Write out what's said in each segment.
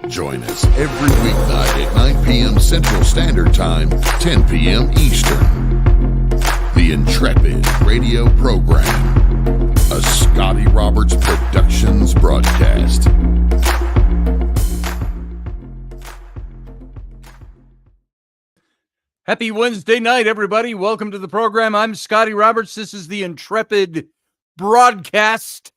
Join us every weeknight at 9 p.m. Central Standard Time, 10 p.m. Eastern. The Intrepid radio program, a Scotty Roberts Productions broadcast. Happy Wednesday night, everybody. Welcome to the program. I'm Scotty Roberts. This is the Intrepid broadcast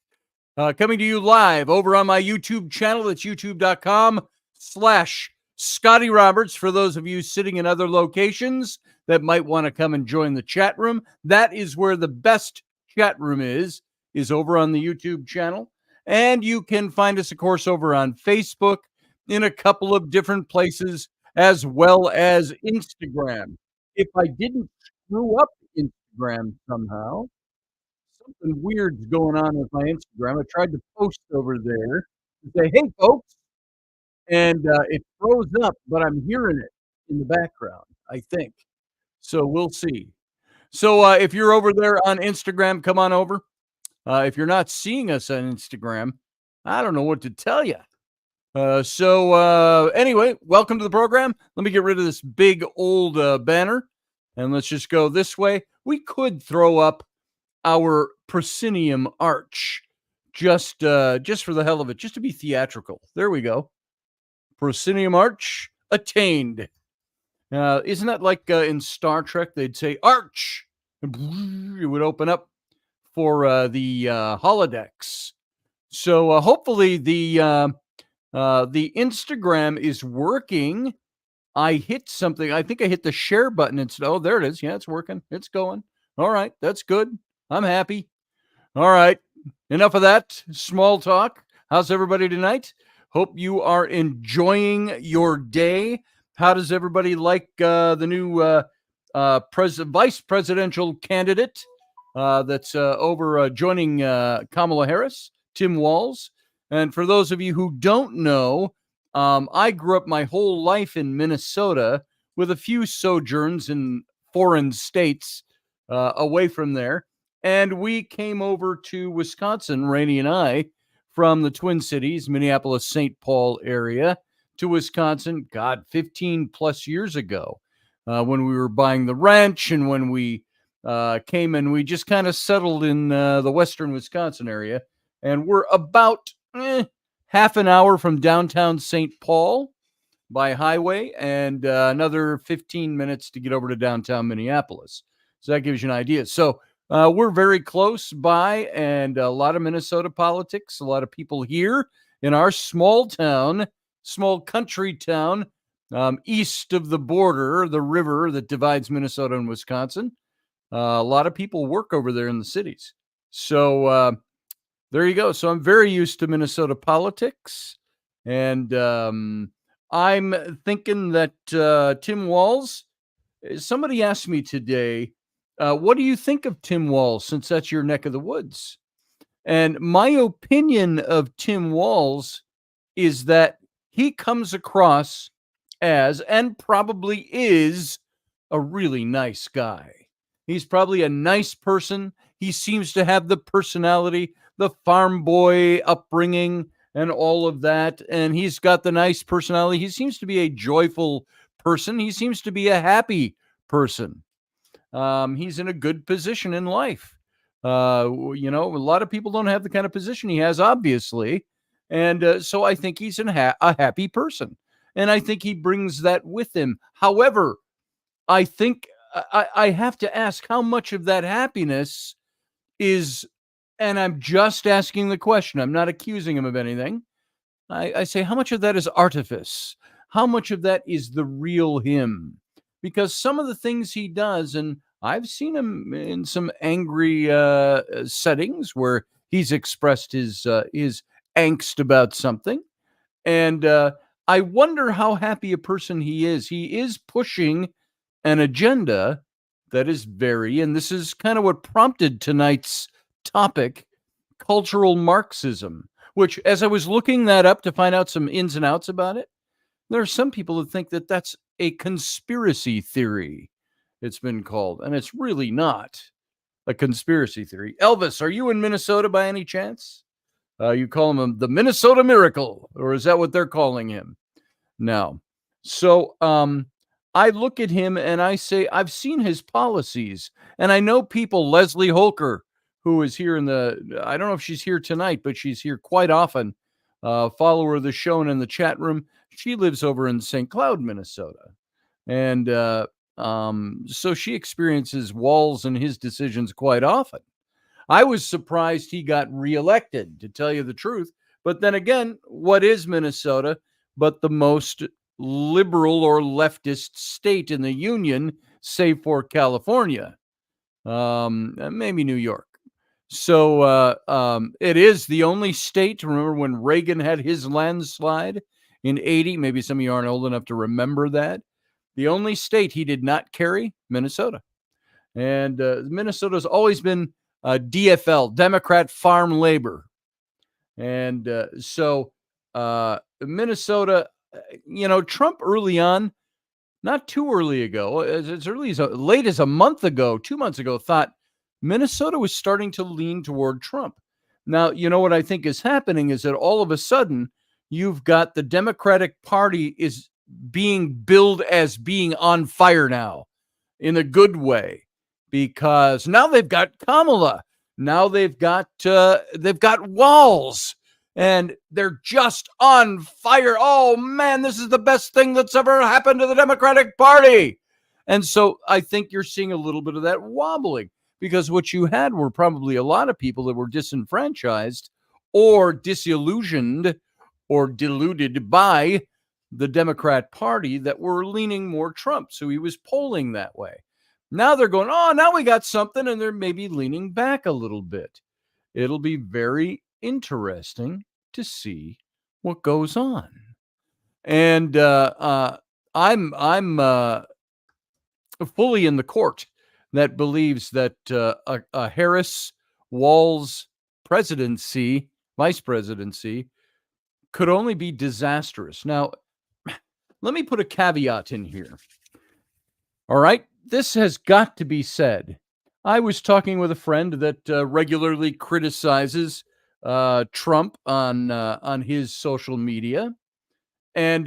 coming to you live over on my YouTube channel. It's youtube.com/Scotty Roberts. For those of you sitting in other locations that might want to come and join the chat room, that is where the best chat room is over on the YouTube channel. And you can find us, of course, over on Facebook in a couple of different places, as well as Instagram. If I didn't screw up Instagram somehow, something weird's going on with my Instagram. I tried to post over there to say, hey, folks, and it froze up, but I'm hearing it in the background, I think. So we'll see. So if you're over there on Instagram, come on over. If you're not seeing us on Instagram, I don't know what to tell you. Anyway, welcome to the program. Let me get rid of this big old banner, and let's just go this way. We could throw up our proscenium arch just for the hell of it, just to be theatrical. There we go. Proscenium arch attained. Isn't that like in Star Trek? They'd say arch, and it would open up for the holodecks. So hopefully the Instagram is working. I hit something. I think I hit the share button instead. Oh, there it is. Yeah, it's working. It's going. All right. That's good. I'm happy. All right. Enough of that small talk. How's everybody tonight? Hope you are enjoying your day. How does everybody like the new vice presidential candidate that's over joining Kamala Harris, Tim Walz? And for those of you who don't know, I grew up my whole life in Minnesota with a few sojourns in foreign states away from there. And we came over to Wisconsin, Rainey and I, from the Twin Cities, Minneapolis, St. Paul area to Wisconsin, 15 plus years ago when we were buying the ranch and when we came and we just kind of settled in the western Wisconsin area. And we're about half an hour from downtown St. Paul by highway and another 15 minutes to get over to downtown Minneapolis. So that gives you an idea. So we're very close by, and a lot of Minnesota politics, a lot of people here in our small town, small country town, east of the border, the river that divides Minnesota and Wisconsin. A lot of people work over there in the cities. So there you go. So I'm very used to Minnesota politics, and I'm thinking that Tim Walz, somebody asked me today, what do you think of Tim Walz, since that's your neck of the woods? And my opinion of Tim Walz is that he comes across as, and probably is, a really nice guy. He's probably a nice person. He seems to have the personality, the farm boy upbringing and all of that. And he's got the nice personality. He seems to be a joyful person. He seems to be a happy person. He's in a good position in life. A lot of people don't have the kind of position he has, obviously. And so I think he's a happy person. And I think he brings that with him. However, I think I have to ask how much of that happiness is, and I'm just asking the question, I'm not accusing him of anything. I say, how much of that is artifice? How much of that is the real him? Because some of the things he does, and I've seen him in some angry settings where he's expressed his angst about something. And I wonder how happy a person he is. He is pushing an agenda that is and this is kind of what prompted tonight's topic, cultural Marxism, which, as I was looking that up to find out some ins and outs about it, there are some people who think that that's a conspiracy theory, it's been called, and it's really not a conspiracy theory. Elvis, are you in Minnesota by any chance? You call him the Minnesota Miracle, or is that what they're calling him now? So I look at him and I say, I've seen his policies, and I know people, Leslie Holker, who is here I don't know if she's here tonight, but she's here quite often, follower of the show and in the chat room. She lives over in St. Cloud, Minnesota. And so she experiences Walz and his decisions quite often. I was surprised he got reelected, to tell you the truth. But then again, what is Minnesota but the most liberal or leftist state in the union, save for California, maybe New York. So it is the only state. Remember when Reagan had his landslide in 80? Maybe some of you aren't old enough to remember that. The only state he did not carry, Minnesota. And Minnesota's always been DFL, Democrat Farm Labor. And so Minnesota, Trump early on, not too early ago, as early as late as a month ago, 2 months ago, thought Minnesota was starting to lean toward Trump. Now, what I think is happening is that all of a sudden you've got the Democratic Party is being billed as being on fire now in a good way, because now they've got Kamala. Now they've got Walz, and they're just on fire. Oh man, this is the best thing that's ever happened to the Democratic Party. And so I think you're seeing a little bit of that wobbling, because what you had were probably a lot of people that were disenfranchised or disillusioned or deluded by the Democrat Party that were leaning more Trump. So he was polling that way. Now they're going, oh, now we got something, and they're maybe leaning back a little bit. It'll be very interesting to see what goes on. And I'm fully in the court that believes that a Harris-Walz presidency, vice presidency, could only be disastrous. Now, let me put a caveat in here. All right, this has got to be said. I was talking with a friend that regularly criticizes Trump on his social media, and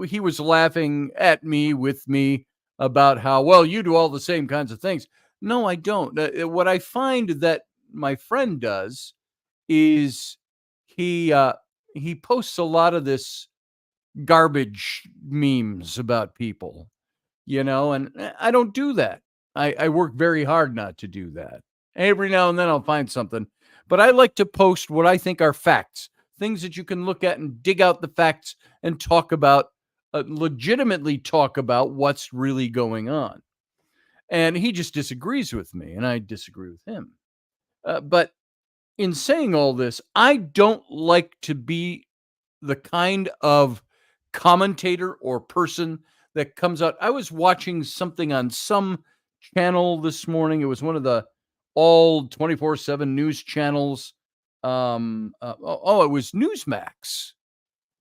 he was laughing at me, with me, about how, well, you do all the same kinds of things. No, I don't. What I find that my friend does is he posts a lot of this garbage memes about people, and I don't do that. I work very hard not to do that. Every now and then I'll find something, but I like to post what I think are facts, things that you can look at and dig out the facts and talk about, legitimately talk about what's really going on. And he just disagrees with me, and I disagree with him. But in saying all this, I don't like to be the kind of commentator or person that comes out. I was watching something on some channel this morning. It was one of the all 24/7 news channels. It was Newsmax.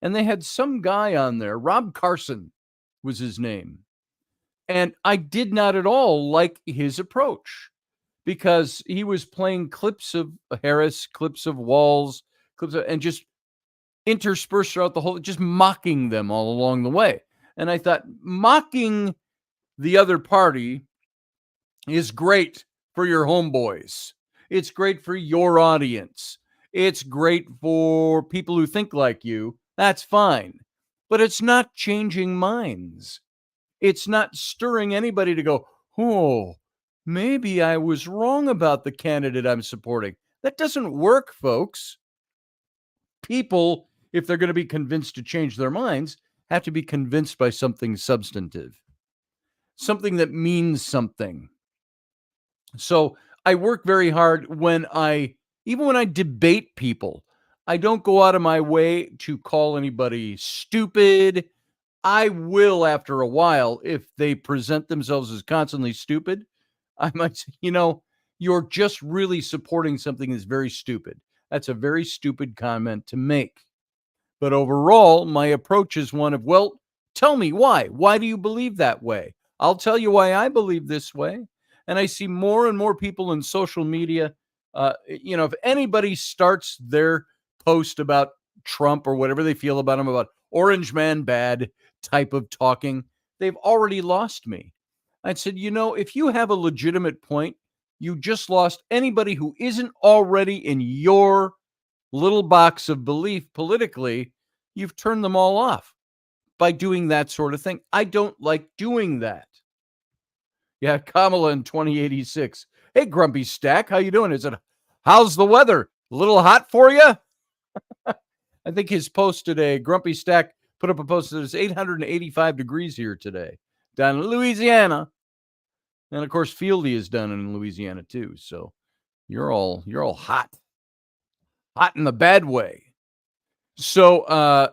And they had some guy on there, Rob Carson was his name. And I did not at all like his approach, because he was playing clips of Harris, clips of Walz, and just interspersed throughout the whole, just mocking them all along the way. And I thought, mocking the other party is great for your homeboys. It's great for your audience. It's great for people who think like you. That's fine. But it's not changing minds. It's not stirring anybody to go, oh, maybe I was wrong about the candidate I'm supporting. That doesn't work, folks. People, if they're going to be convinced to change their minds, have to be convinced by something substantive, something that means something. So I work very hard even when I debate people. I don't go out of my way to call anybody stupid. I will, after a while, if they present themselves as constantly stupid, I might say, you're just really supporting something that's very stupid. That's a very stupid comment to make. But overall, my approach is one of, well, tell me why. Why do you believe that way? I'll tell you why I believe this way. And I see more and more people in social media. If anybody starts their post about Trump or whatever they feel about him, about orange man bad type of talking, they've already lost me. I said, if you have a legitimate point, you just lost anybody who isn't already in your little box of belief politically. You've turned them all off by doing that sort of thing. I don't like doing that. Yeah, Kamala in 2086. Hey, Grumpy Stack, how you doing? Is it, how's the weather? A little hot for you? I think his post today, Grumpy Stack put up a post that is 885 degrees here today down in Louisiana. And of course, Fieldy is done in Louisiana too. So you're all hot in the bad way. So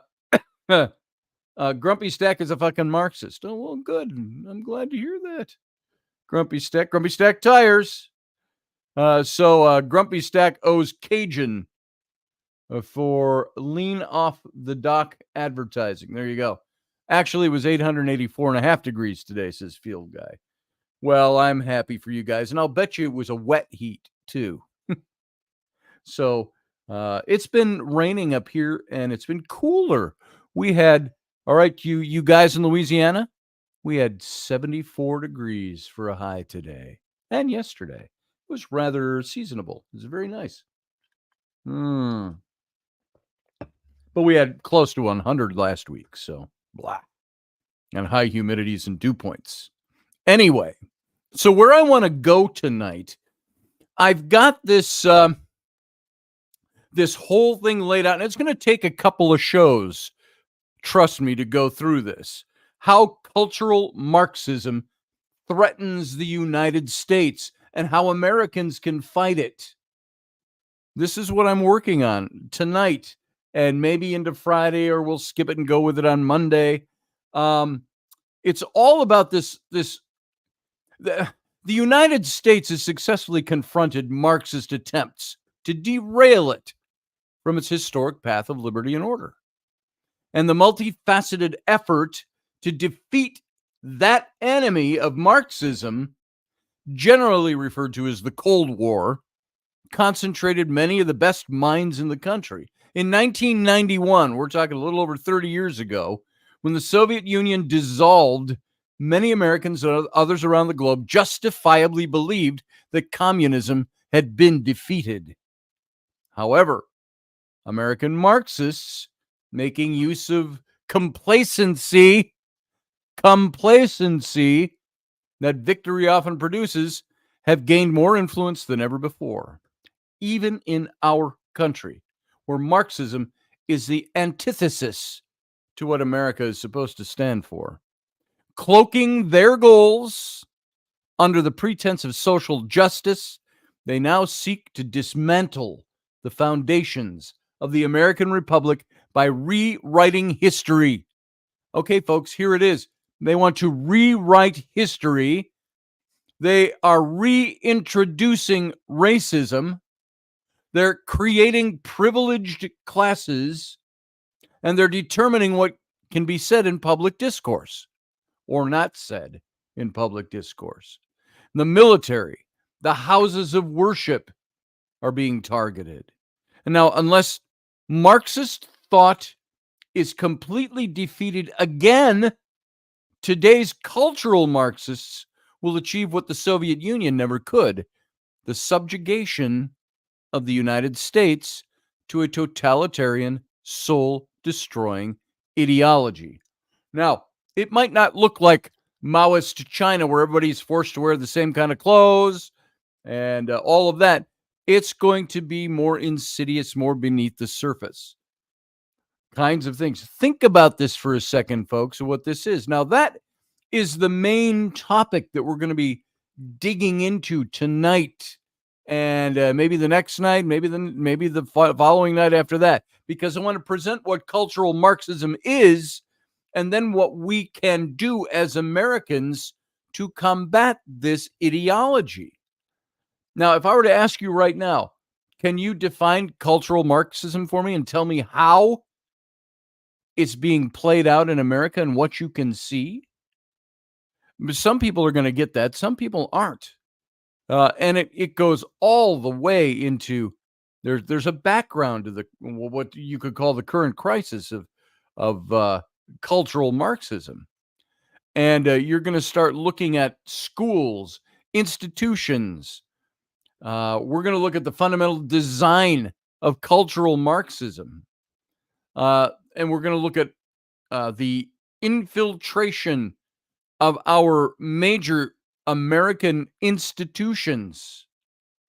Grumpy Stack is a fucking Marxist. Oh, well, good. I'm glad to hear that. Grumpy Stack tires. So Grumpy Stack owes Cajun for lean off the dock advertising. There you go. Actually, it was 884.5 degrees today, says Field Guy. Well, I'm happy for you guys. And I'll bet you it was a wet heat, too. So it's been raining up here, and it's been cooler. We had, all right, you guys in Louisiana, we had 74 degrees for a high today and yesterday. It was rather seasonable. It was very nice. But we had close to 100 last week, so blah. And high humidities and dew points. Anyway, so where I want to go tonight, I've got this this whole thing laid out, and it's going to take a couple of shows, trust me, to go through this. How cultural Marxism threatens the United States and how Americans can fight it. This is what I'm working on tonight and maybe into Friday, or we'll skip it and go with it on Monday. It's all about this. The United States has successfully confronted Marxist attempts to derail it from its historic path of liberty and order. And the multifaceted effort to defeat that enemy of Marxism, generally referred to as the Cold War, concentrated many of the best minds in the country. In 1991, we're talking a little over 30 years ago, when the Soviet Union dissolved, many Americans and others around the globe justifiably believed that communism had been defeated. However, American Marxists, making use of complacency that victory often produces, have gained more influence than ever before, even in our country, where Marxism is the antithesis to what America is supposed to stand for. Cloaking their goals under the pretense of social justice, they now seek to dismantle the foundations of the American Republic by rewriting history. Okay, folks, here it is. They want to rewrite history. They are reintroducing racism. They're creating privileged classes, and they're determining what can be said in public discourse or not said in public discourse. The military, the houses of worship are being targeted. And now, unless Marxist thought is completely defeated again, today's cultural Marxists will achieve what the Soviet Union never could: the subjugation of the United States to a totalitarian, soul-destroying ideology. Now, it might not look like Maoist China, where everybody's forced to wear the same kind of clothes and all of that. It's going to be more insidious, more beneath the surface kinds of things. Think about this for a second, folks, what this is. Now, that is the main topic that we're going to be digging into tonight, and maybe the next night, maybe the following night after that, because I want to present what cultural Marxism is, and then what we can do as Americans to combat this ideology. Now, if I were to ask you right now, can you define cultural Marxism for me and tell me how it's being played out in America and what you can see? Some people are going to get that. Some people aren't. And it goes all the way into There's a background to what you could call the current crisis of cultural Marxism. And you're going to start looking at schools, institutions. We're going to look at the fundamental design of cultural Marxism. And we're going to look at the infiltration of our major American institutions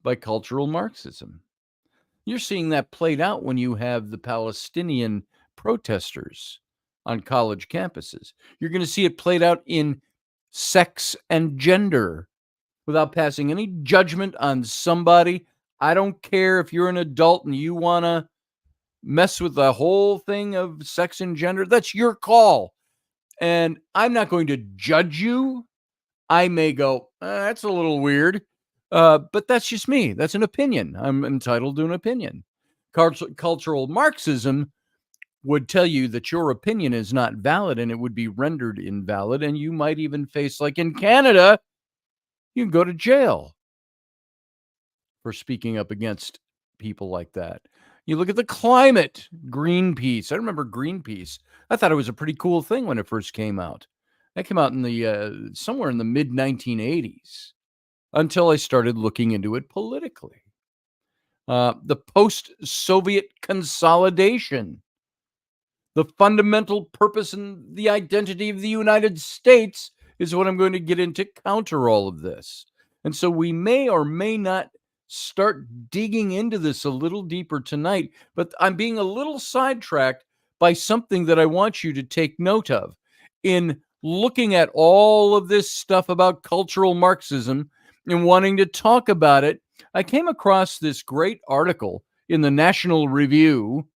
by cultural Marxism. You're seeing that played out when you have the Palestinian protesters on college campuses. You're going to see it played out in sex and gender without passing any judgment on somebody. I don't care if you're an adult and you want to mess with the whole thing of sex and gender. That's your call. And I'm not going to judge you. I may go, that's a little weird. But that's just me. That's an opinion. I'm entitled to an opinion. Cultural Marxism would tell you that your opinion is not valid and it would be rendered invalid. And you might even face, like in Canada, you can go to jail for speaking up against people like that. You look at the climate, Greenpeace. I remember Greenpeace. I thought it was a pretty cool thing when it first came out. That came out in the somewhere in the mid 1980s until I started looking into it politically. The post-Soviet consolidation, the fundamental purpose and the identity of the United States is what I'm going to get into counter all of this. And so we may or may not start digging into this a little deeper tonight, but I'm being a little sidetracked by something that I want you to take note of. In looking at all of this stuff about cultural Marxism and wanting to talk about it, I came across this great article in the National Review,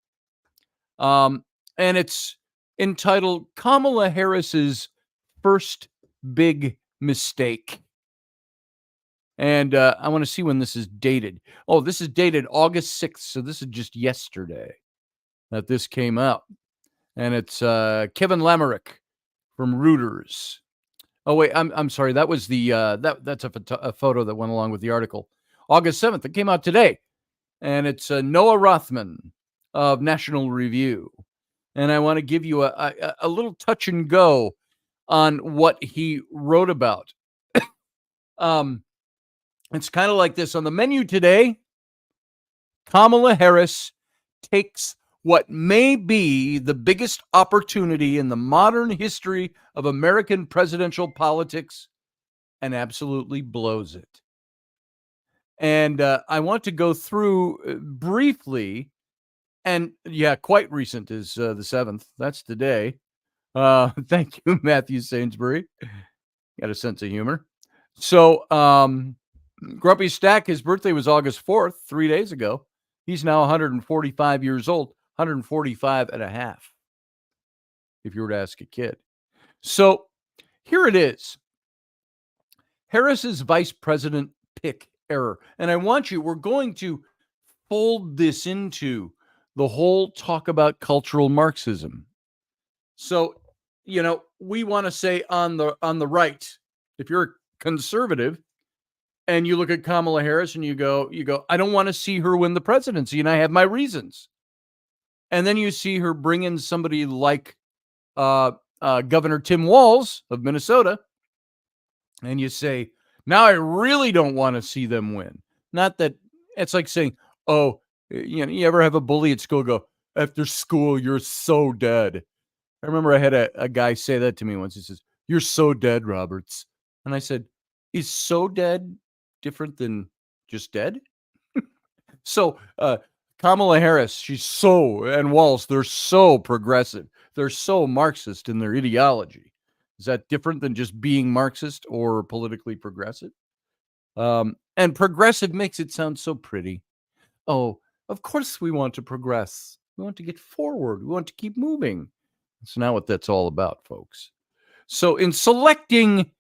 and it's entitled Kamala Harris's First Big Mistake. And I want to see when this is dated. Oh, this is dated August 6th, so this is just yesterday that this came out. And it's Kevin Lamerick from Reuters. Oh, wait, I'm sorry. That was the that's a photo that went along with the article. August 7th, it came out today. And it's Noah Rothman of National Review. And I want to give you a little touch and go on what he wrote about. It's kind of like this. On the menu today, Kamala Harris takes what may be the biggest opportunity in the modern history of American presidential politics and absolutely blows it. And I want to go through briefly, and yeah, quite recent is the 7th. That's today. Thank you, Matthew Sainsbury. Got a sense of humor. So, Grumpy Stack, his birthday was August 4th, 3 days ago. He's now 145 years old, 145 and a half, if you were to ask a kid. So here it is. Harris's vice president pick error. And I want you, we're going to fold this into the whole talk about cultural Marxism. So, we want to say on the right, if you're a conservative, and you look at Kamala Harris and you go, I don't want to see her win the presidency, and I have my reasons. And then you see her bring in somebody like Governor Tim Walz of Minnesota, and you say, now I really don't want to see them win. Not that it's like saying, oh, you ever have a bully at school go, after school, you're so dead. I remember I had a guy say that to me once. He says, you're so dead, Roberts. And I said, is so dead different than just dead? So Kamala Harris, and Walz, they're so progressive. They're so Marxist in their ideology. Is that different than just being Marxist or politically progressive? And progressive makes it sound so pretty. Oh, of course we want to progress. We want to get forward. We want to keep moving. That's not what that's all about, folks. So in selecting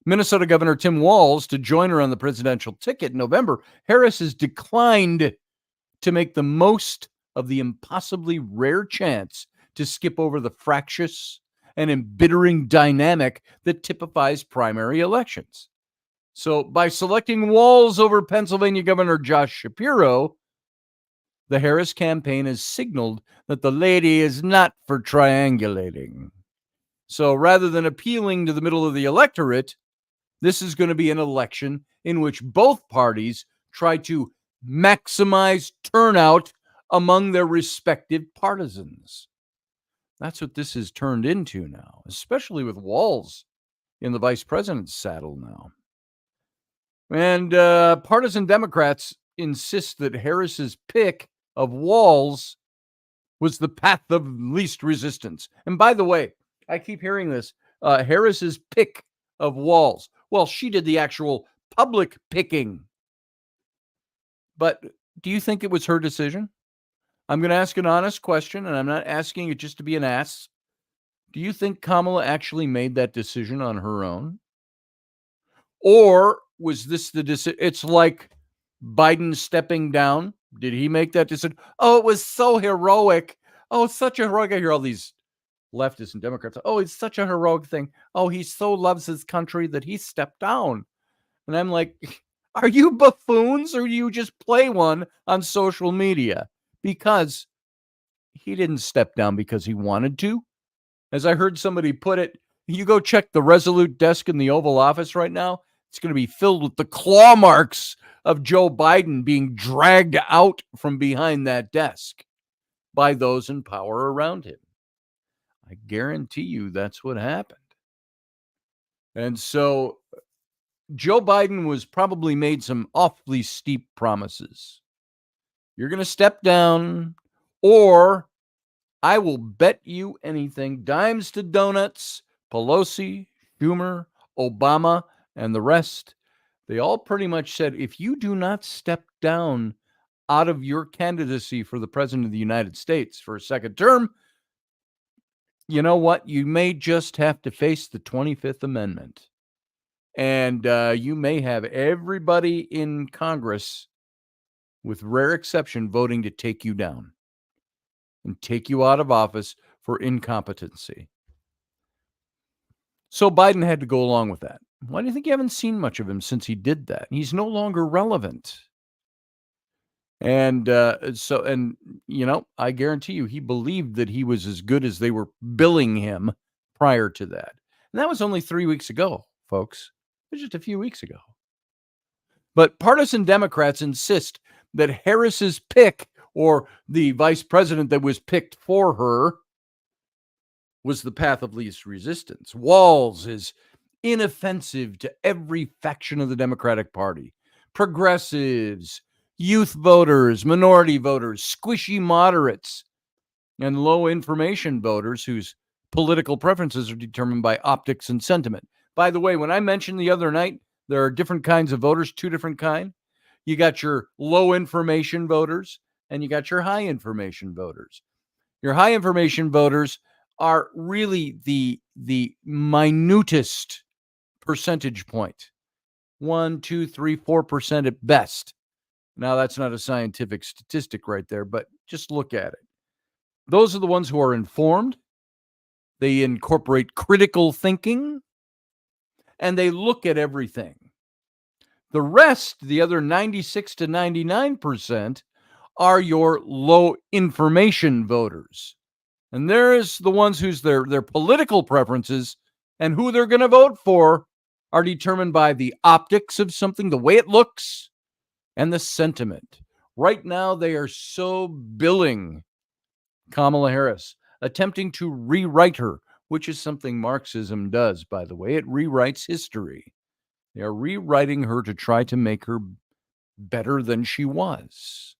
Minnesota Governor Tim Walz to join her on the presidential ticket in November, Harris has declined to make the most of the impossibly rare chance to skip over the fractious and embittering dynamic that typifies primary elections. So by selecting Walz over Pennsylvania Governor Josh Shapiro, the Harris campaign has signaled that the lady is not for triangulating. So rather than appealing to the middle of the electorate, this is going to be an election in which both parties try to maximize turnout among their respective partisans. That's what this has turned into now, especially with Walz in the vice president's saddle now. And partisan Democrats insist that Harris's pick of Walz was the path of least resistance. And by the way, I keep hearing this, Harris's pick of Walz. Well, she did the actual public picking. But do you think it was her decision? I'm going to ask an honest question, and I'm not asking it just to be an ass. Do you think Kamala actually made that decision on her own? Or was this the decision? It's like Biden stepping down. Did he make that decision? Oh, it was so heroic. Oh, it's such a heroic. I hear all these leftists and Democrats. Oh, it's such a heroic thing. Oh, he so loves his country that he stepped down. And I'm like, are you buffoons or do you just play one on social media? Because he didn't step down because he wanted to. As I heard somebody put it, you go check the Resolute desk in the Oval Office right now. It's going to be filled with the claw marks of Joe Biden being dragged out from behind that desk by those in power around him. I guarantee you that's what happened. And so Joe Biden was probably made some awfully steep promises. You're going to step down, or I will bet you anything, dimes to donuts, Pelosi, Schumer, Obama, and the rest, they all pretty much said, if you do not step down out of your candidacy for the president of the United States for a second term, you know what? You may just have to face the 25th Amendment. And you may have everybody in Congress, with rare exception, voting to take you down and take you out of office for incompetency. So Biden had to go along with that. Why do you think you haven't seen much of him since he did that? He's no longer relevant. And I guarantee you, he believed that he was as good as they were billing him prior to that. And that was only 3 weeks ago, folks. It was just a few weeks ago. But partisan Democrats insist that Harris's pick, or the vice president that was picked for her, was the path of least resistance. Walz is inoffensive to every faction of the Democratic Party. Progressives, youth voters, minority voters, squishy moderates, and low information voters whose political preferences are determined by optics and sentiment. By the way, when I mentioned the other night, there are different kinds of voters, two different kinds. You got your low information voters and you got your high information voters. Your high information voters are really the minutest percentage point. 1, 2, 3, 4% at best. Now, that's not a scientific statistic right there, but just look at it. Those are the ones who are informed. They incorporate critical thinking, and they look at everything. The rest, the other 96 to 99%, are your low information voters. And there's the ones whose their political preferences and who they're going to vote for are determined by the optics of something, the way it looks, and the sentiment. Right now, they are so billing Kamala Harris, attempting to rewrite her, which is something Marxism does, by the way. It rewrites history. They are rewriting her to try to make her better than she was.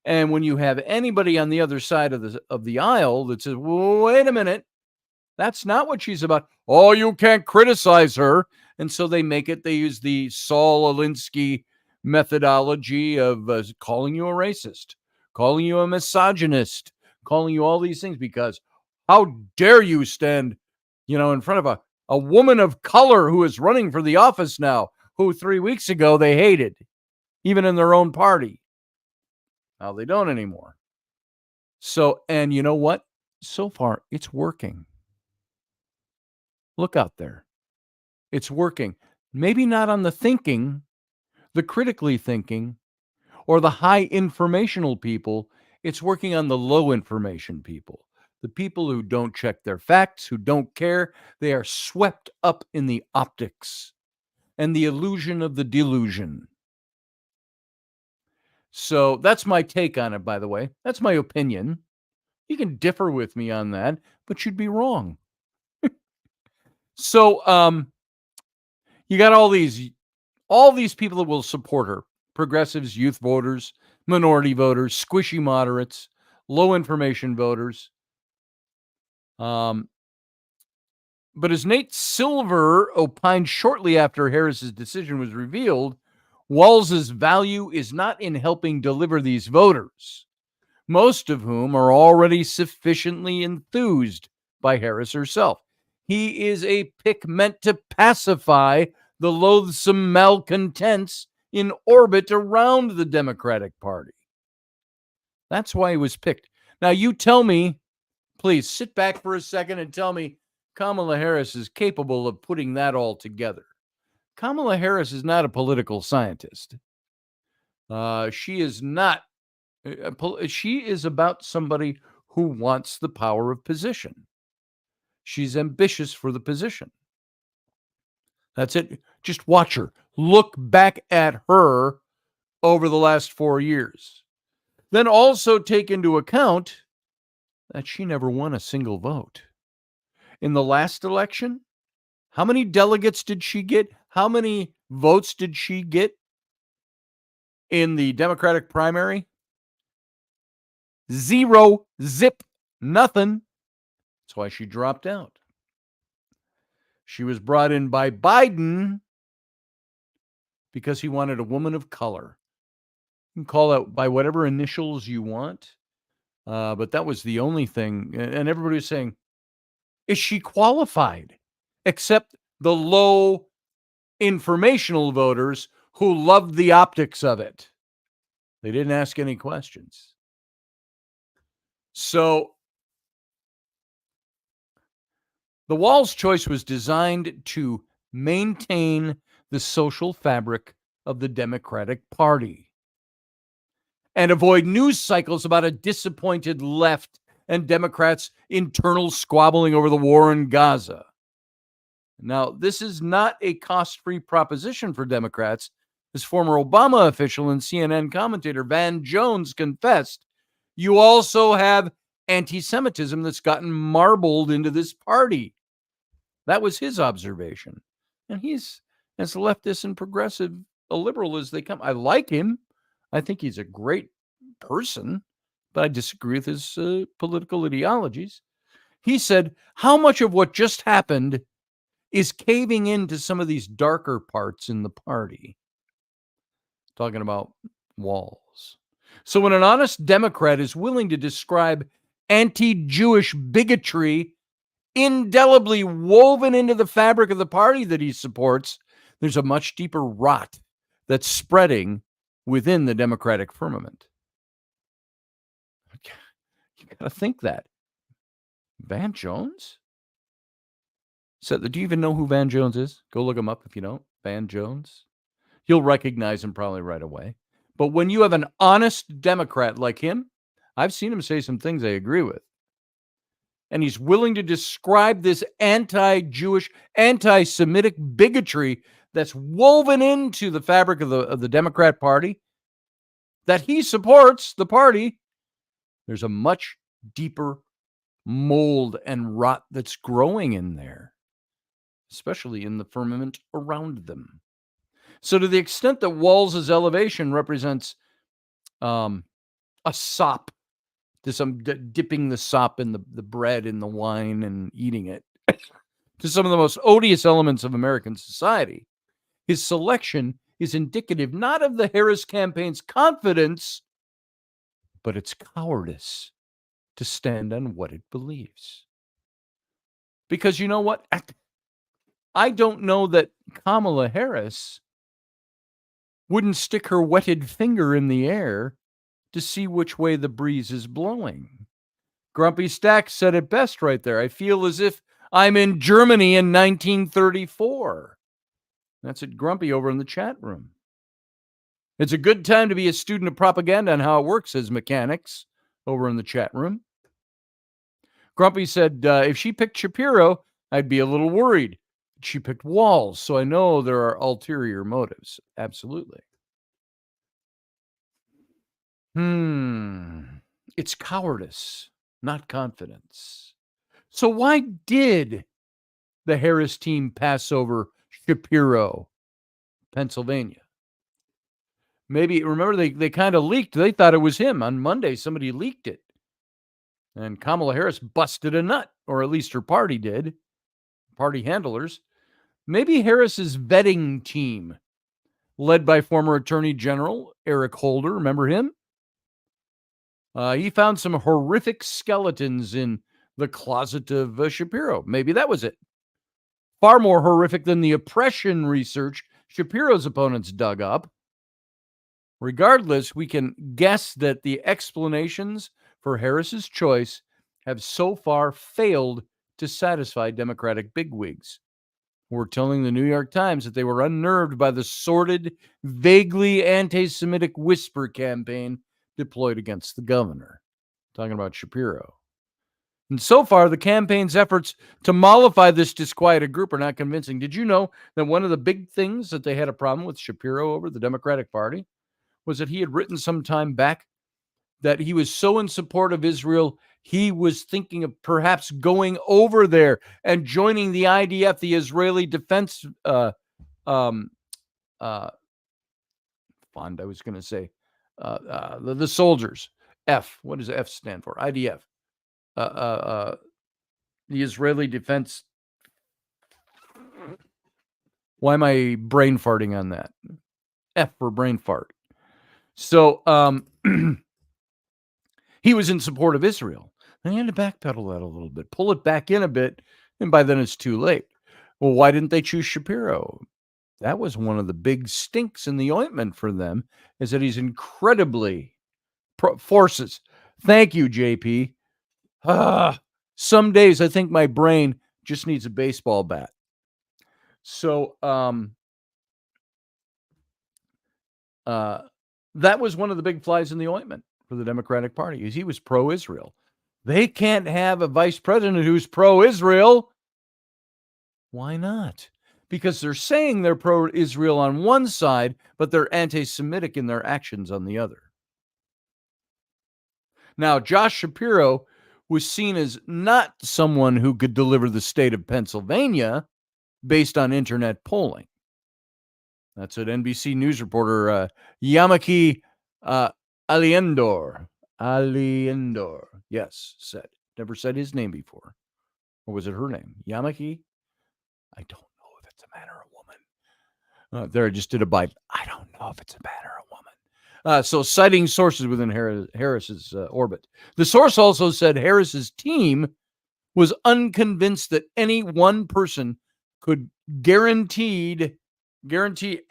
And when you have anybody on the other side of the aisle that says, well, wait a minute, that's not what she's about. Oh, you can't criticize her. And so they use the Saul Alinsky methodology of calling you a racist, calling you a misogynist, calling you all these things, because how dare you stand, in front of a woman of color who is running for the office now, who 3 weeks ago they hated, even in their own party. Now they don't anymore. So, and you know what? So far, it's working. Look out there. It's working. Maybe not on the thinking, the critically thinking, or the high informational people. It's working on the low information people, the people who don't check their facts, who don't care. They are swept up in the optics and the illusion of the delusion. So that's my take on it, by the way. That's my opinion. You can differ with me on that, but you'd be wrong. So you got all these people that will support her. Progressives, youth voters, minority voters, squishy moderates, low information voters. But as Nate Silver opined shortly after Harris's decision was revealed, Walz's value is not in helping deliver these voters, most of whom are already sufficiently enthused by Harris herself. He is a pick meant to pacify the loathsome malcontents in orbit around the Democratic Party. That's why he was picked. Now, you tell me, please sit back for a second and tell me Kamala Harris is capable of putting that all together. Kamala Harris is not a political scientist. She is not. She is about somebody who wants the power of position. She's ambitious for the position. That's it. Just watch her. Look back at her over the last 4 years. Then also take into account that she never won a single vote. In the last election, how many delegates did she get? How many votes did she get in the Democratic primary? 0, zip, nothing. That's why she dropped out. She was brought in by Biden because he wanted a woman of color. You can call that by whatever initials you want, but that was the only thing. And everybody was saying, is she qualified? Except the low informational voters who loved the optics of it. They didn't ask any questions. So the Walz choice was designed to maintain the social fabric of the Democratic Party and avoid news cycles about a disappointed left and Democrats' internal squabbling over the war in Gaza. Now, this is not a cost-free proposition for Democrats. As former Obama official and CNN commentator Van Jones confessed, you also have anti-Semitism that's gotten marbled into this party. That was his observation. And he's as leftist and progressive, a liberal as they come. I like him. I think he's a great person, but I disagree with his political ideologies. He said, how much of what just happened is caving into some of these darker parts in the party? Talking about Walz. So when an honest Democrat is willing to describe anti-Jewish bigotry indelibly woven into the fabric of the party that he supports, there's a much deeper rot that's spreading within the Democratic firmament. You got to think that. Van Jones? So, do you even know who Van Jones is? Go look him up if you don't. Van Jones. You'll recognize him probably right away. But when you have an honest Democrat like him, I've seen him say some things I agree with. And he's willing to describe this anti-Jewish, anti-Semitic bigotry that's woven into the fabric of the Democrat Party, that he supports the party. There's a much deeper mold and rot that's growing in there, especially in the firmament around them. So to the extent that Walz's elevation represents a sop, to some dipping the sop in the bread in the wine and eating it, to some of the most odious elements of American society, his selection is indicative not of the Harris campaign's confidence, but its cowardice to stand on what it believes. Because you know what? I don't know that Kamala Harris wouldn't stick her wetted finger in the air to see which way the breeze is blowing. Grumpy Stack said it best right there. I feel as if I'm in Germany in 1934. That's at Grumpy over in the chat room. It's a good time to be a student of propaganda and how it works, says Mechanics over in the chat room. Grumpy said, if she picked Shapiro, I'd be a little worried. She picked Walls, so I know there are ulterior motives. Absolutely. It's cowardice, not confidence. So why did the Harris team pass over Shapiro, Pennsylvania? Maybe, remember, they kind of leaked. They thought it was him. On Monday, somebody leaked it. And Kamala Harris busted a nut, or at least her party did. Party handlers. Maybe Harris's vetting team, led by former Attorney General Eric Holder, remember him? He found some horrific skeletons in the closet of Shapiro. Maybe that was it. Far more horrific than the oppression research Shapiro's opponents dug up. Regardless, we can guess that the explanations for Harris's choice have so far failed to satisfy Democratic bigwigs. We're telling the New York Times that they were unnerved by the sordid, vaguely anti-Semitic whisper campaign deployed against the governor. Talking about Shapiro. And so far, the campaign's efforts to mollify this disquieted group are not convincing. Did you know that one of the big things that they had a problem with Shapiro over, the Democratic Party, was that he had written some time back that he was so in support of Israel, he was thinking of perhaps going over there and joining the IDF, the Israeli Defense Fund, I was going to say, the soldiers. F, what does F stand for? IDF. The Israeli Defense. Why am I brain farting on that? F for brain fart. So he was in support of Israel. And he had to backpedal that a little bit, pull it back in a bit, and by then it's too late. Well, why didn't they choose Shapiro? That was one of the big stinks in the ointment for them, is that he's incredibly forces. Thank you, JP. Some days I think my brain just needs a baseball bat. So that was one of the big flies in the ointment for the Democratic Party, is he was pro-Israel. They can't have a vice president who's pro-Israel. Why not? Because they're saying they're pro-Israel on one side, but they're anti-Semitic in their actions on the other. Now, Josh Shapiro was seen as not someone who could deliver the state of Pennsylvania based on internet polling. That's what NBC News reporter Yamaki Aliendor, yes, said. Never said his name before. Or was it her name? Yamaki? I don't know if it's a man or a woman. There, I just did a bite. I don't know if it's a man or a woman. So citing sources within Harris's orbit. The source also said Harris's team was unconvinced that any one person could guarantee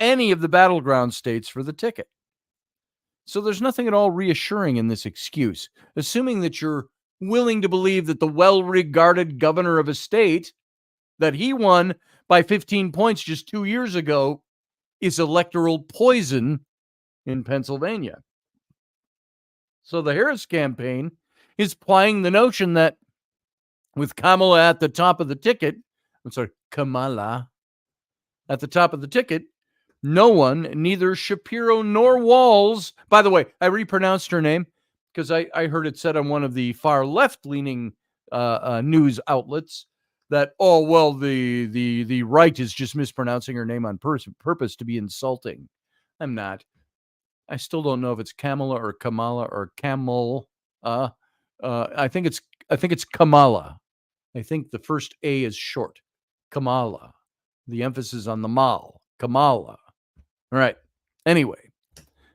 any of the battleground states for the ticket. So there's nothing at all reassuring in this excuse, assuming that you're willing to believe that the well-regarded governor of a state that he won by 15 points just 2 years ago is electoral poison in Pennsylvania. So the Harris campaign is plying the notion that with Kamala at the top of the ticket, Kamala at the top of the ticket, no one, neither Shapiro nor Walls, by the way, I repronounced her name because I heard it said on one of the far left-leaning news outlets that, oh, well, the right is just mispronouncing her name on purpose to be insulting. I'm not. I still don't know if it's Kamala or Kamala or Camel. I think it's Kamala. I think the first A is short. Kamala. The emphasis on the mal. Kamala. All right. Anyway,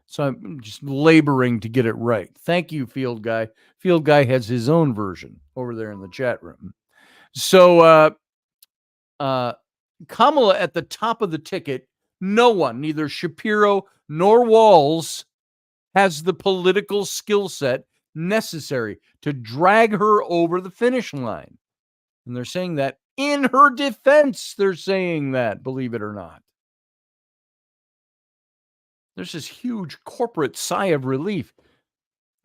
so I'm just laboring to get it right. Thank you, Field Guy. Field Guy has his own version over there in the chat room. So Kamala at the top of the ticket, no one, neither Shapiro nor Walls, has the political skill set necessary to drag her over the finish line. And they're saying that in her defense, they're saying that, believe it or not. There's this huge corporate sigh of relief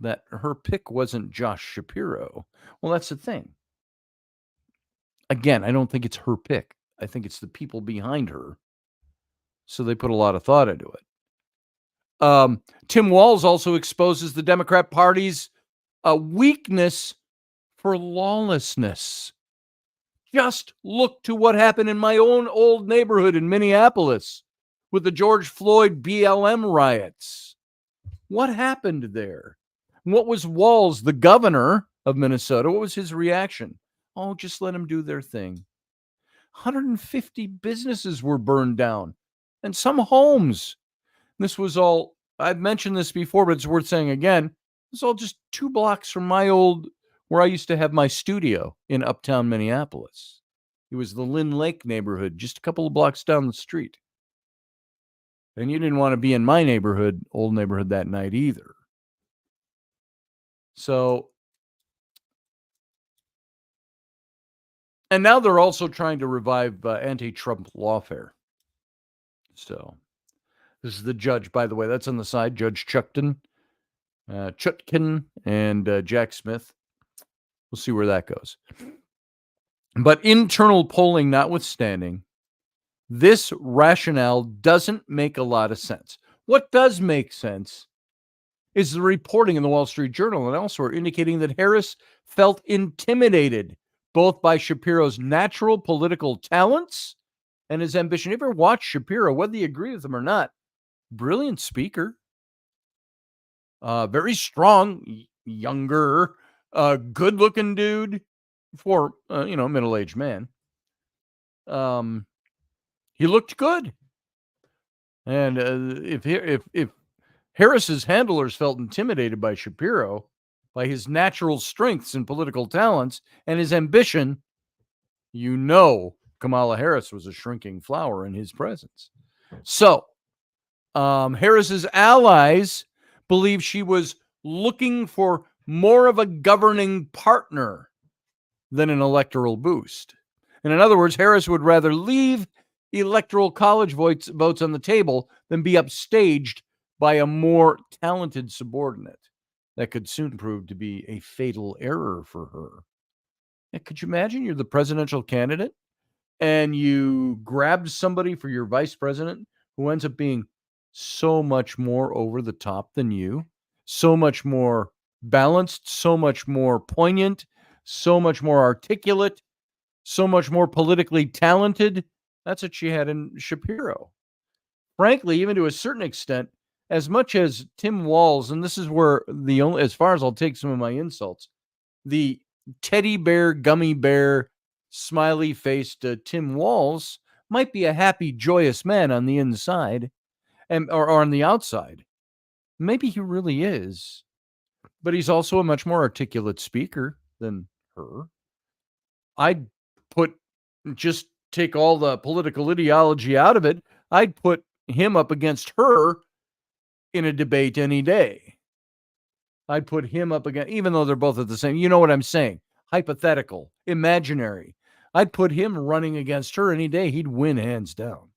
that her pick wasn't Josh Shapiro. Well, that's the thing. Again, I don't think it's her pick. I think it's the people behind her. So they put a lot of thought into it. Tim Walz also exposes the Democrat Party's weakness for lawlessness. Just look to what happened in my own old neighborhood in Minneapolis with the George Floyd BLM riots. What happened there? What was Walz, the governor of Minnesota, what was his reaction? Oh, just let them do their thing. 150 businesses were burned down and some homes. This was all, I've mentioned this before, but it's worth saying again. It's all just 2 blocks from my old, where I used to have my studio in uptown Minneapolis. It was the Lynn Lake neighborhood, just a couple of blocks down the street. And you didn't want to be in my neighborhood, old neighborhood, that night either. So, and now they're also trying to revive anti-Trump lawfare. So, this is the judge, by the way. That's on the side, Judge Chutkin and Jack Smith. We'll see where that goes. But internal polling notwithstanding, this rationale doesn't make a lot of sense. What does make sense is the reporting in the Wall Street Journal and elsewhere indicating that Harris felt intimidated both by Shapiro's natural political talents and his ambition. You ever watch Shapiro, whether you agree with him or not? Brilliant speaker. Very strong, younger, good-looking dude for, middle-aged man. He looked good. And if Harris's handlers felt intimidated by Shapiro, by his natural strengths and political talents and his ambition, Kamala Harris was a shrinking flower in his presence. So, Harris's allies believe she was looking for more of a governing partner than an electoral boost. And in other words, Harris would rather leave electoral college votes on the table than be upstaged by a more talented subordinate. That could soon prove to be a fatal error for her. Yeah, could you imagine you're the presidential candidate and you grabbed somebody for your vice president who ends up being so much more over the top than you, so much more balanced, so much more poignant, so much more articulate, so much more politically talented? That's what she had in Shapiro. Frankly, even to a certain extent, as much as Tim Walz, and this is where as far as I'll take some of my insults, the teddy bear, gummy bear, smiley-faced Tim Walz might be a happy, joyous man on the inside or on the outside. Maybe he really is. But he's also a much more articulate speaker than her. I'd just take all the political ideology out of it. I'd put him up against her in a debate any day. I'd put him up against, even though they're both at the same, you know what I'm saying? Hypothetical, imaginary. I'd put him running against her any day. He'd win hands down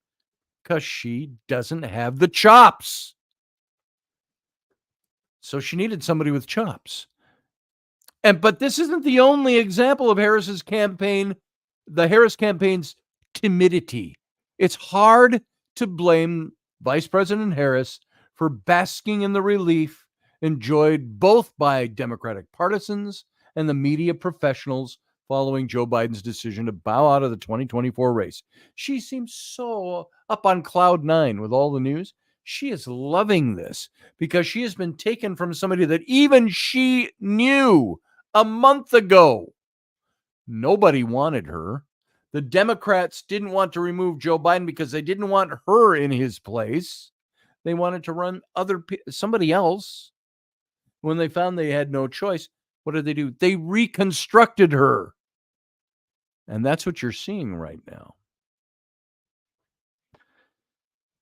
because she doesn't have the chops. So she needed somebody with chops. But this isn't the only example of Harris's campaign, the Harris campaign's timidity. It's hard to blame Vice President Harris for basking in the relief enjoyed both by Democratic partisans and the media professionals following Joe Biden's decision to bow out of the 2024 race. She seems so up on cloud 9 with all the news. She is loving this because she has been taken from somebody that even she knew a month ago. Nobody wanted her. The Democrats didn't want to remove Joe Biden because they didn't want her in his place. They wanted to run somebody else. When they found they had no choice, what did they do? They reconstructed her. And that's what you're seeing right now.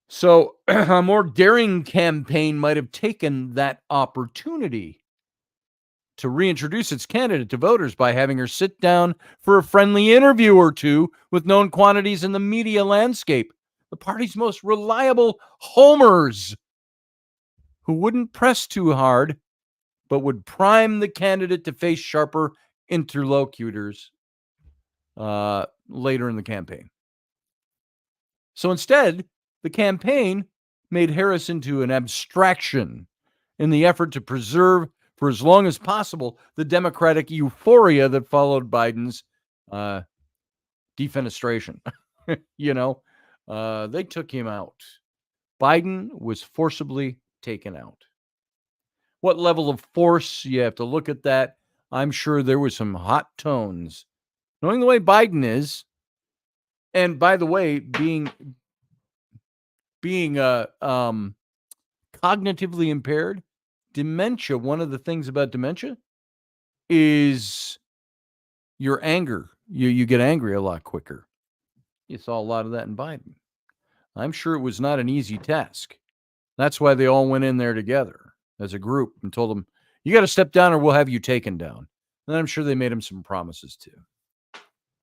So a more daring campaign might have taken that opportunity to reintroduce its candidate to voters by having her sit down for a friendly interview or two with known quantities in the media landscape, the party's most reliable homers. who wouldn't press too hard, but would prime the candidate to face sharper interlocutors later in the campaign. So instead, the campaign made Harris into an abstraction in the effort to preserve, for as long as possible, the Democratic euphoria that followed Biden's defenestration. They took him out. Biden was forcibly taken out. What level of force? You have to look at that. I'm sure there was some hot tones. Knowing the way Biden is, and by the way, being cognitively impaired, dementia, one of the things about dementia is your anger. You get angry a lot quicker. You saw a lot of that in Biden. I'm sure it was not an easy task. That's why they all went in there together as a group and told him, you got to step down or we'll have you taken down. And I'm sure they made him some promises too.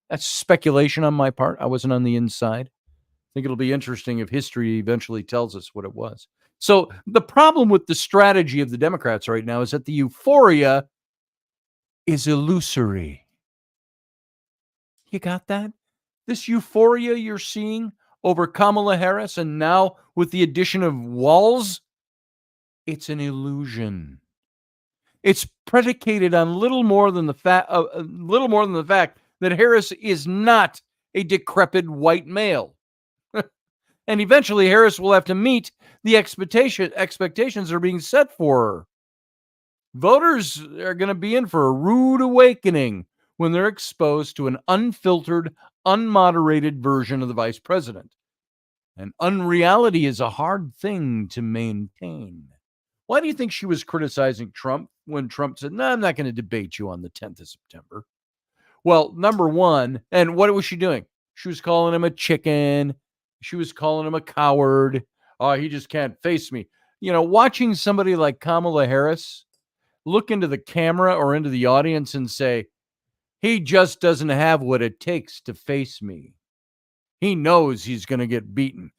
That's speculation on my part. I wasn't on the inside. I think it'll be interesting if history eventually tells us what it was. So the problem with the strategy of the Democrats right now is that the euphoria is illusory. You got that? This euphoria you're seeing over Kamala Harris, and now with the addition of Walz, it's an illusion. It's predicated on little more than the fact that Harris is not a decrepit white male. And eventually Harris will have to meet the expectations that are being set for her. Voters are going to be in for a rude awakening when they're exposed to an unfiltered, unmoderated version of the vice president. And unreality is a hard thing to maintain. Why do you think she was criticizing Trump when Trump said, no, I'm not going to debate you on the 10th of September? Well, number one, and what was she doing? She was calling him a chicken. She was calling him a coward. Oh, he just can't face me. Watching somebody like Kamala Harris look into the camera or into the audience and say, he just doesn't have what it takes to face me. He knows he's going to get beaten.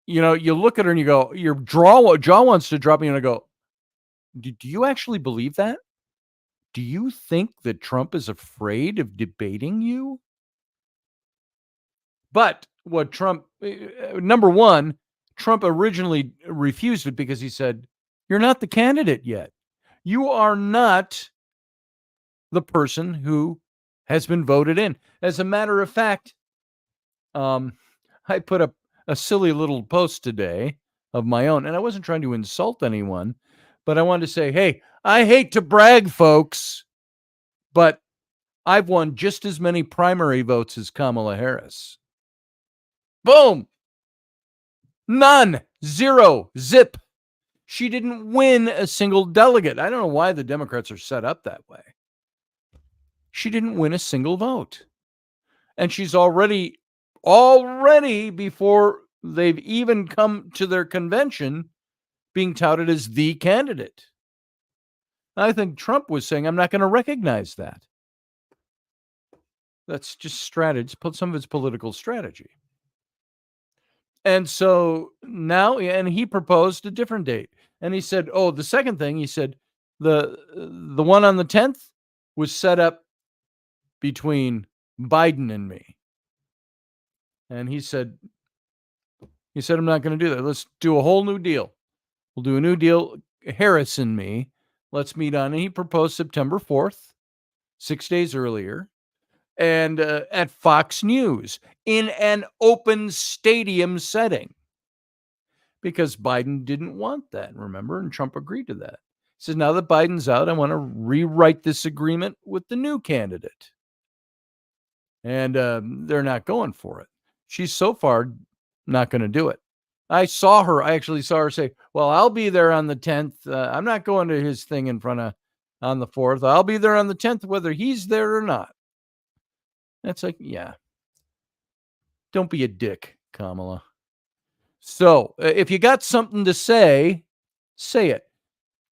You look at her and you go, your jaw wants to drop, and you go, do you actually believe that? Do you think that Trump is afraid of debating you? But what number one, Trump originally refused it because he said, you're not the candidate yet. You are not the person who has been voted in. As a matter of fact, I put up a silly little post today of my own, and I wasn't trying to insult anyone, but I wanted to say, hey, I hate to brag, folks, but I've won just as many primary votes as Kamala Harris. Boom. None. Zero. Zip. She didn't win a single delegate. I don't know why the Democrats are set up that way. She didn't win a single vote. And she's already before they've even come to their convention being touted as the candidate. I think Trump was saying, I'm not going to recognize that. That's just strategy, some of it's political strategy. And so now, and he proposed a different date. And he said, the second thing, he said, the one on the 10th was set up between Biden and me. And he said, I'm not going to do that. Let's do a whole new deal. We'll do a new deal, Harris and me. Let's meet on, and he proposed September 4th, 6 days earlier, and at Fox News in an open stadium setting. Because Biden didn't want that, remember? And Trump agreed to that. He says, now that Biden's out, I want to rewrite this agreement with the new candidate. And they're not going for it. She's so far not going to do it. I actually saw her say, well, I'll be there on the 10th. I'm not going to his thing on the 4th. I'll be there on the 10th, whether he's there or not. That's like, yeah. Don't be a dick, Kamala. So if you got something to say it.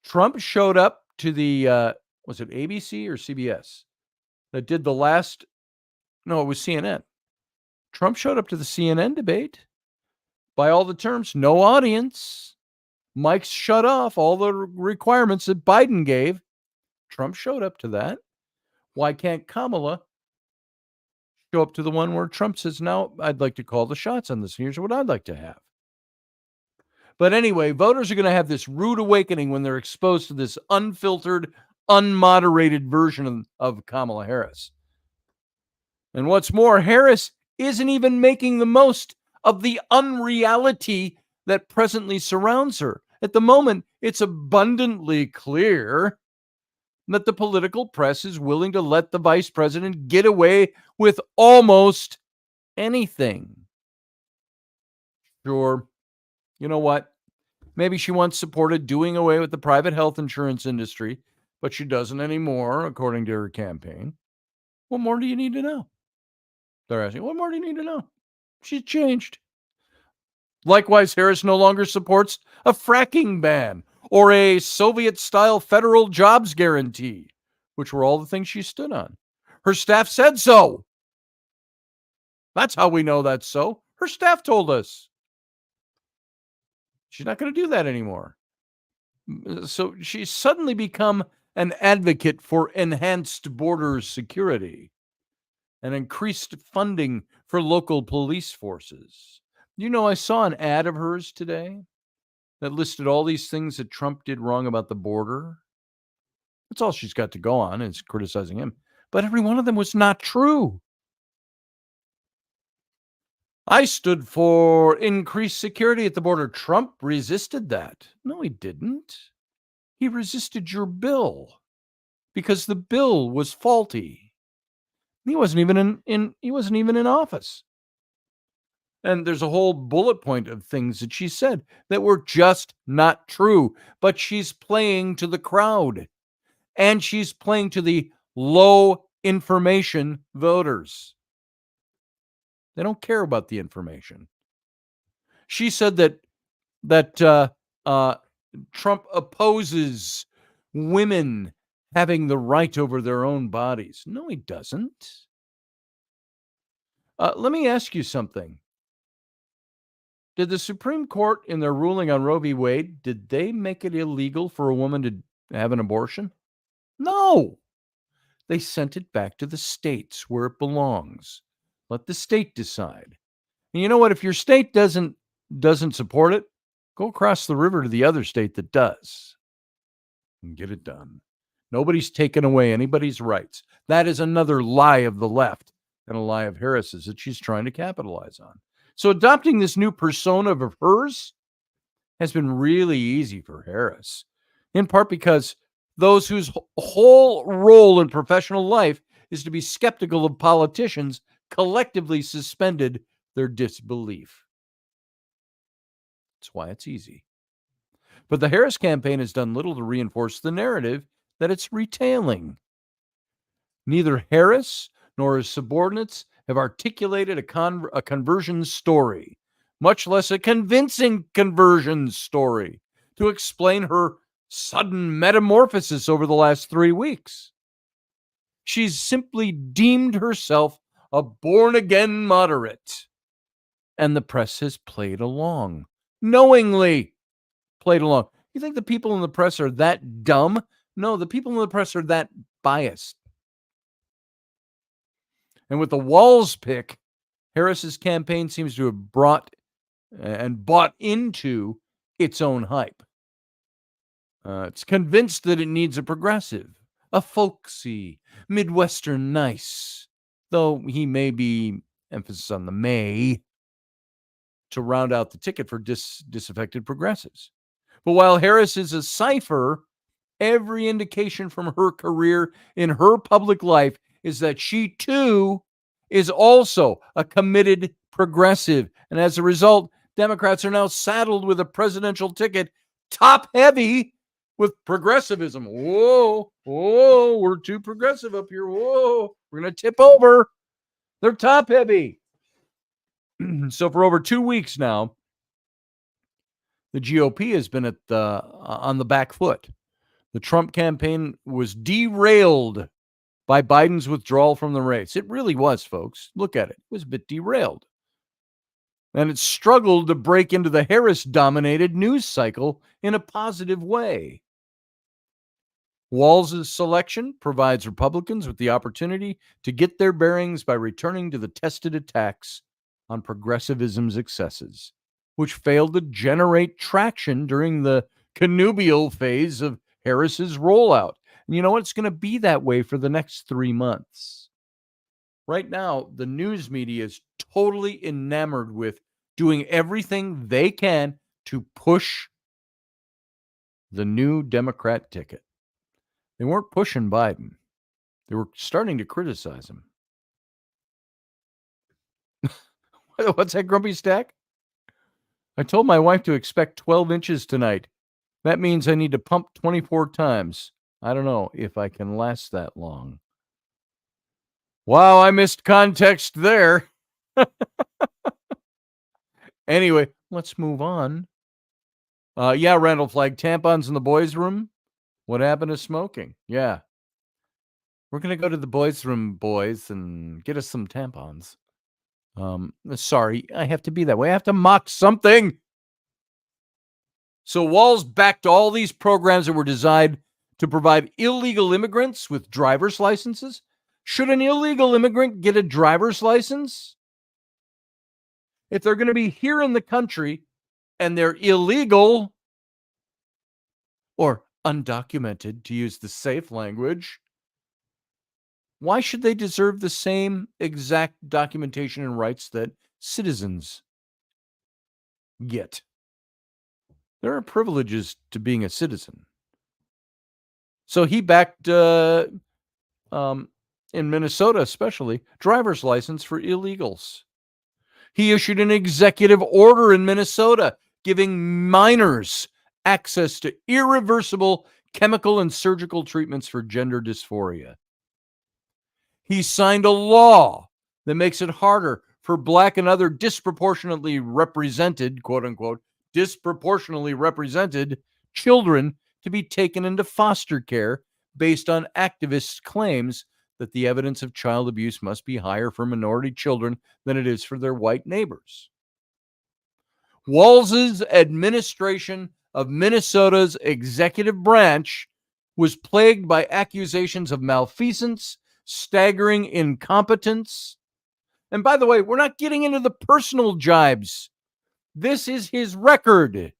Trump showed up to the, was it ABC or CBS that did the last, no, it was CNN. Trump showed up to the CNN debate. By all the terms, no audience, Mike shut off all the requirements that Biden gave. Trump showed up to that. Why can't Kamala show up to the one where Trump says, now I'd like to call the shots on this. Here's what I'd like to have. But anyway, voters are going to have this rude awakening when they're exposed to this unfiltered, unmoderated version of Kamala Harris. And what's more, Harris isn't even making the most of the unreality that presently surrounds her. At the moment, it's abundantly clear that the political press is willing to let the vice president get away with almost anything. Sure, you know what? Maybe she once supported doing away with the private health insurance industry, but she doesn't anymore, according to her campaign. What more do you need to know? They're asking, what more do you need to know? She's changed. Likewise, Harris no longer supports a fracking ban or a Soviet-style federal jobs guarantee, which were all the things she stood on. Her staff said so. That's how we know that's so. Her staff told us. She's not going to do that anymore. So she's suddenly become an advocate for enhanced border security and increased funding for local police forces. You know, I saw an ad of hers today that listed all these things that Trump did wrong about the border. That's all she's got to go on, is criticizing him. But every one of them was not true. I stood for increased security at the border. Trump resisted that. No, he didn't. He resisted your bill because the bill was faulty. He wasn't even in office. And there's a whole bullet point of things that she said that were just not true. But she's playing to the crowd. And she's playing to the low information voters. They don't care about the information. She said that Trump opposes women having the right over their own bodies. No, he doesn't. Let me ask you something. Did the Supreme Court, in their ruling on Roe v. Wade, did they make it illegal for a woman to have an abortion? No. They sent it back to the states where it belongs. Let the state decide. And you know what? If your state doesn't support it, go across the river to the other state that does and get it done. Nobody's taken away anybody's rights. That is another lie of the left and a lie of Harris's that she's trying to capitalize on. So adopting this new persona of hers has been really easy for Harris, in part because those whose whole role in professional life is to be skeptical of politicians collectively suspended their disbelief. That's why it's easy. But the Harris campaign has done little to reinforce the narrative that it's retailing. Neither Harris nor his subordinates have articulated a conversion story, much less a convincing conversion story, to explain her sudden metamorphosis over the last 3 weeks. She's simply deemed herself a born-again moderate, and the press has played along, knowingly played along. You think the people in the press are that dumb? No, the people in the press are that biased. And with the Walls pick, Harris's campaign seems to have brought and bought into its own hype. It's convinced that it needs a progressive, a folksy, Midwestern nice, though he may be, emphasis on the may, to round out the ticket for disaffected progressives. But while Harris is a cipher, every indication from her career in her public life is that she, too, is also a committed progressive. And as a result, Democrats are now saddled with a presidential ticket top-heavy with progressivism. Whoa, we're too progressive up here. Whoa, we're going to tip over. They're top-heavy. So for over 2 weeks now, the GOP has been on the back foot. The Trump campaign was derailed by Biden's withdrawal from the race. It really was, folks. Look at it. It was a bit derailed. and it struggled to break into the Harris-dominated news cycle in a positive way. Walz's selection provides Republicans with the opportunity to get their bearings by returning to the tested attacks on progressivism's excesses, which failed to generate traction during the connubial phase of Harris's rollout. And you know what? It's going to be that way for the next 3 months. Right now, the news media is totally enamored with doing everything they can to push the new Democrat ticket. They weren't pushing Biden. They were starting to criticize him. What's that, Grumpy Stack? I told my wife to expect 12 inches tonight. That means I need to pump 24 times. I don't know if I can last that long. Wow, I missed context there. Anyway, let's move on. Yeah, Randall Flagg, tampons in the boys' room. What happened to smoking? Yeah. We're going to go to the boys' room, boys, and get us some tampons. Sorry, I have to be that way. I have to mock something. So Walz backed all these programs that were designed to provide illegal immigrants with driver's licenses. Should an illegal immigrant get a driver's license? If they're going to be here in the country and they're illegal or undocumented, to use the safe language, why should they deserve the same exact documentation and rights that citizens get? There are privileges to being a citizen. So he backed, in Minnesota especially, driver's license for illegals. He issued an executive order in Minnesota giving minors access to irreversible chemical and surgical treatments for gender dysphoria. He signed a law that makes it harder for Black and other disproportionately represented, quote unquote, disproportionately represented children to be taken into foster care based on activists' claims that the evidence of child abuse must be higher for minority children than it is for their white neighbors. Walz's administration of Minnesota's executive branch was plagued by accusations of malfeasance, staggering incompetence. And by the way, we're not getting into the personal jibes. This is his record.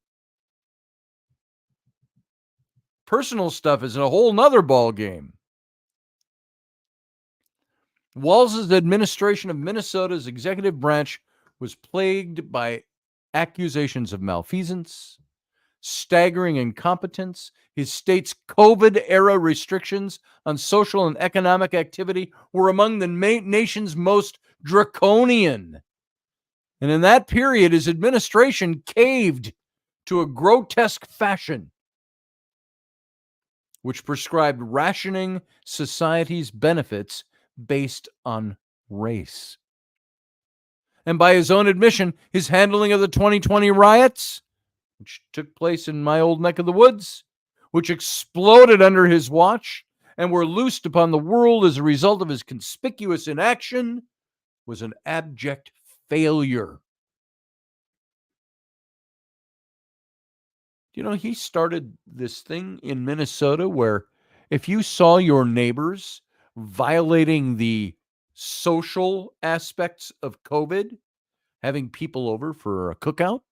Personal stuff is a whole nother ball game. Walz's administration of Minnesota's executive branch was plagued by accusations of malfeasance, staggering incompetence. His state's COVID-era restrictions on social and economic activity were among the nation's most draconian. And in that period, his administration caved to a grotesque fashion, which prescribed rationing society's benefits based on race. And by his own admission, his handling of the 2020 riots, which took place in my old neck of the woods, which exploded under his watch and were loosed upon the world as a result of his conspicuous inaction, was an abject failure. You know, he started this thing in Minnesota where if you saw your neighbors violating the social aspects of COVID, having people over for a cookout,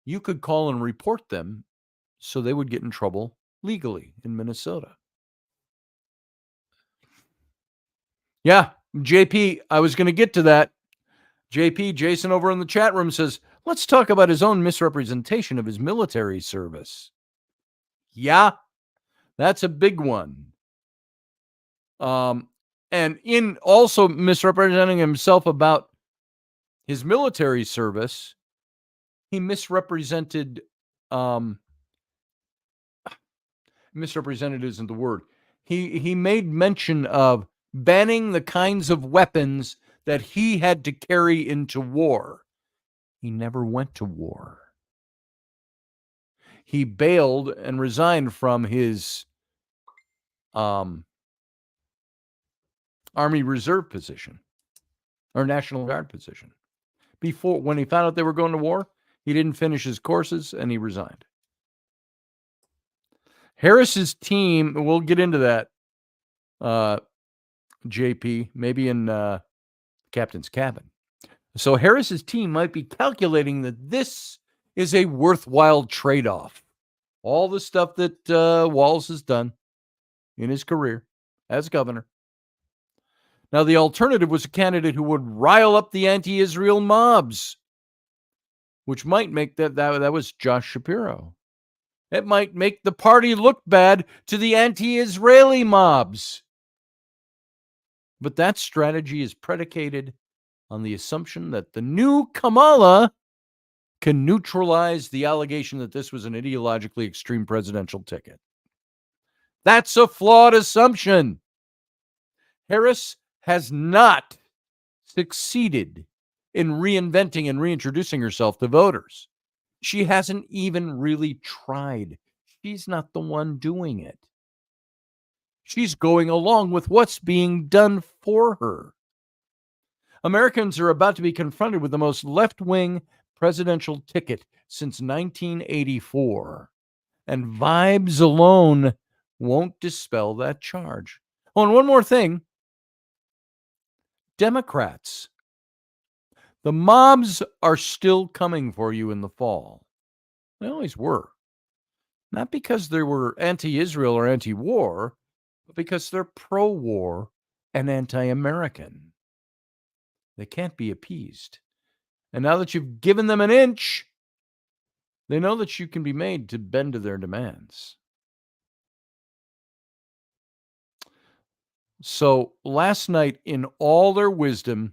you could call and report them so they would get in trouble legally in Minnesota. Yeah, JP, I was going to get to that. JP, Jason over in the chat room says, let's talk about his own misrepresentation of his military service. Yeah, that's a big one. And in also misrepresenting himself about his military service, he misrepresented, misrepresented isn't the word. He made mention of banning the kinds of weapons that he had to carry into war. He never went to war. He bailed and resigned from his Army Reserve position or National Guard position before, when he found out they were going to war, he didn't finish his courses and he resigned. Harris's team, we'll get into that, JP, maybe in Captain's Cabin. So Harris's team might be calculating that this is a worthwhile trade-off. All the stuff that Wallace has done in his career as governor. Now, the alternative was a candidate who would rile up the anti-Israel mobs, which might make that was Josh Shapiro. It might make the party look bad to the anti-Israeli mobs. But that strategy is predicated on the assumption that the new Kamala can neutralize the allegation that this was an ideologically extreme presidential ticket. That's a flawed assumption. Harris has not succeeded in reinventing and reintroducing herself to voters. She hasn't even really tried. She's not the one doing it. She's going along with what's being done for her. Americans are about to be confronted with the most left-wing presidential ticket since 1984. And vibes alone won't dispel that charge. Oh, and one more thing. Democrats. The mobs are still coming for you in the fall. They always were. Not because they were anti-Israel or anti-war, but because they're pro-war and anti-American. They can't be appeased. And now that you've given them an inch, they know that you can be made to bend to their demands. So last night, in all their wisdom,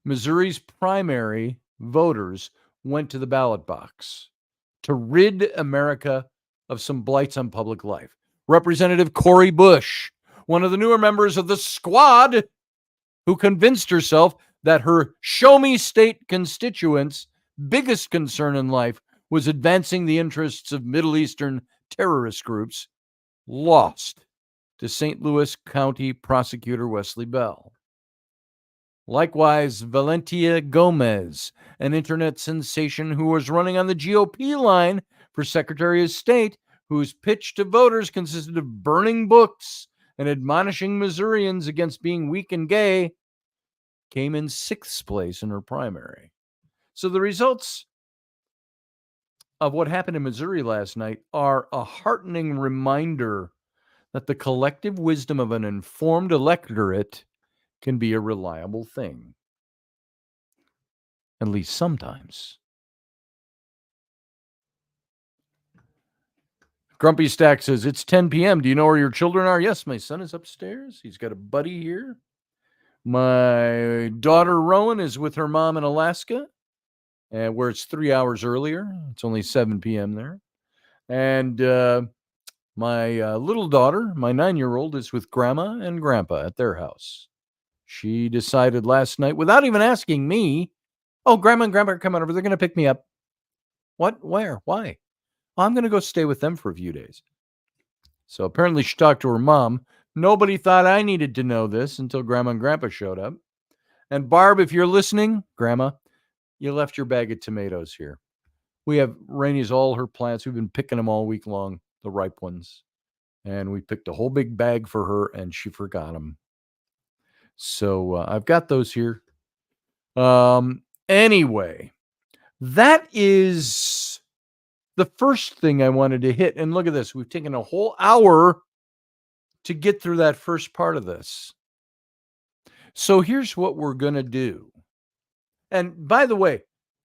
Missouri's primary voters went to the ballot box to rid America of some blights on public life. Representative Cori Bush, one of the newer members of the squad, who convinced herself that her show-me state constituents' biggest concern in life was advancing the interests of Middle Eastern terrorist groups, lost to St. Louis County Prosecutor Wesley Bell. Likewise, Valentia Gomez, an internet sensation who was running on the GOP line for Secretary of State, whose pitch to voters consisted of burning books and admonishing Missourians against being weak and gay, came in 6th place in her primary. So the results of what happened in Missouri last night are a heartening reminder that the collective wisdom of an informed electorate can be a reliable thing. At least sometimes. Grumpy Stack says, it's 10 p.m. Do you know where your children are? Yes, my son is upstairs. He's got a buddy here. My daughter Rowan is with her mom in Alaska, where it's 3 hours earlier. It's only 7 p.m. there. And my little daughter, my 9-year-old, is with Grandma and Grandpa at their house. She decided last night, without even asking me, oh, Grandma and Grandpa are coming over. They're going to pick me up. What? Where? Why? I'm going to go stay with them for a few days. So apparently she talked to her mom. Nobody thought I needed to know this until Grandma and Grandpa showed up. And Barb, if you're listening, Grandma, you left your bag of tomatoes here. We have Rainey's all her plants. We've been picking them all week long, the ripe ones. And we picked a whole big bag for her, and she forgot them. So I've got those here. Anyway, that is the first thing I wanted to hit. And look at this. We've taken a whole hour to get through that first part of this. So here's what we're going to do. And by the way,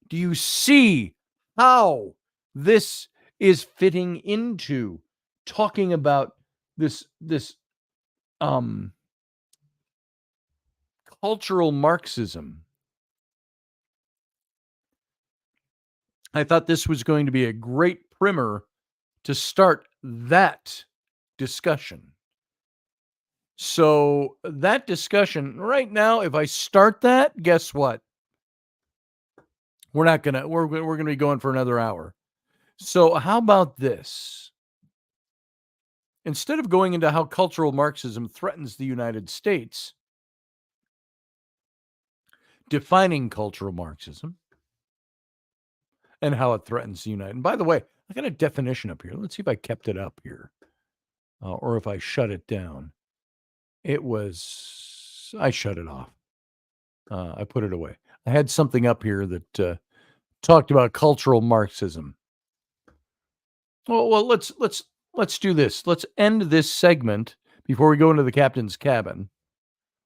do you see how this is fitting into talking about this cultural Marxism? I thought this was going to be a great primer to start that discussion. So that discussion right now, if I start that, guess what? We're going to be going for another hour. So how about this? Instead of going into how cultural Marxism threatens the United States, defining cultural Marxism, and how it threatens to unite. And by the way, I got a definition up here. Let's see if I kept it up here, or if I shut it down. I shut it off. I put it away. I had something up here that talked about cultural Marxism. Well, let's do this. Let's end this segment before we go into the captain's cabin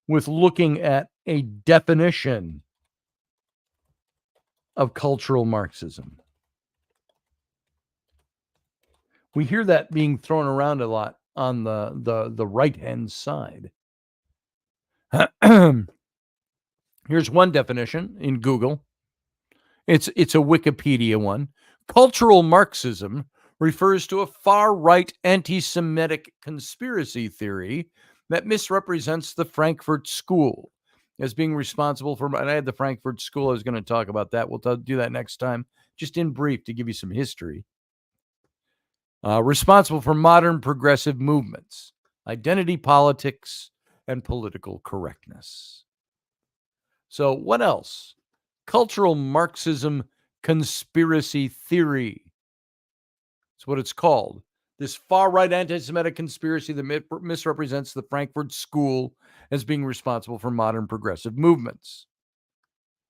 with looking at a definition of cultural Marxism. We hear that being thrown around a lot on the right-hand side. Here's one definition in Google. It's a Wikipedia one. Cultural Marxism refers to a far-right anti-Semitic conspiracy theory that misrepresents the Frankfurt School as being responsible for, and I had the Frankfurt School, I was going to talk about that. We'll do that next time, just in brief to give you some history. Responsible for modern progressive movements, identity politics, and political correctness. So what else? Cultural Marxism conspiracy theory. That's what it's called. This far-right anti-Semitic conspiracy that misrepresents the Frankfurt School as being responsible for modern progressive movements.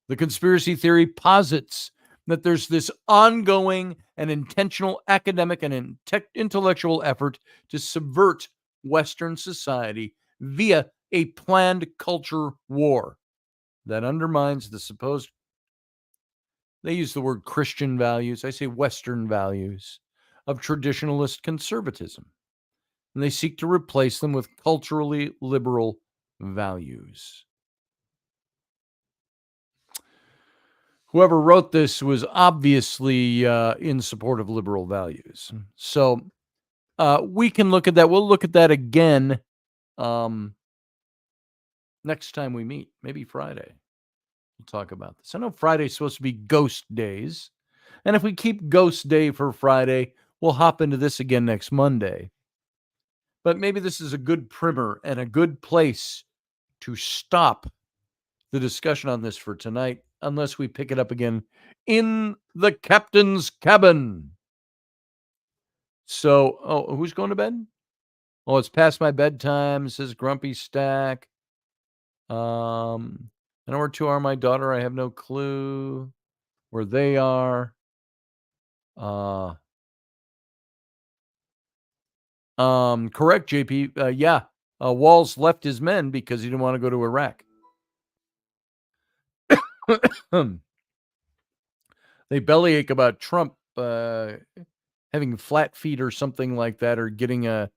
The conspiracy theory posits that there's this ongoing and intentional academic and intellectual effort to subvert Western society via a planned culture war that undermines the supposed, they use the word Christian values, I say Western values, of traditionalist conservatism. And they seek to replace them with culturally liberal values. Whoever wrote this was obviously in support of liberal values. So we can look at that. We'll look at that again next time we meet, maybe Friday. We'll talk about this. I know Friday's supposed to be ghost days. And if we keep ghost day for Friday, we'll hop into this again next Monday. But maybe this is a good primer and a good place to stop the discussion on this for tonight, unless we pick it up again in the captain's cabin. So, who's going to bed? Oh, it's past my bedtime, says Grumpy Stack. I know where two are, my daughter. I have no clue where they are. Correct, JP. Yeah. Walls left his men because he didn't want to go to Iraq. They bellyache about Trump having flat feet or something like that, or getting his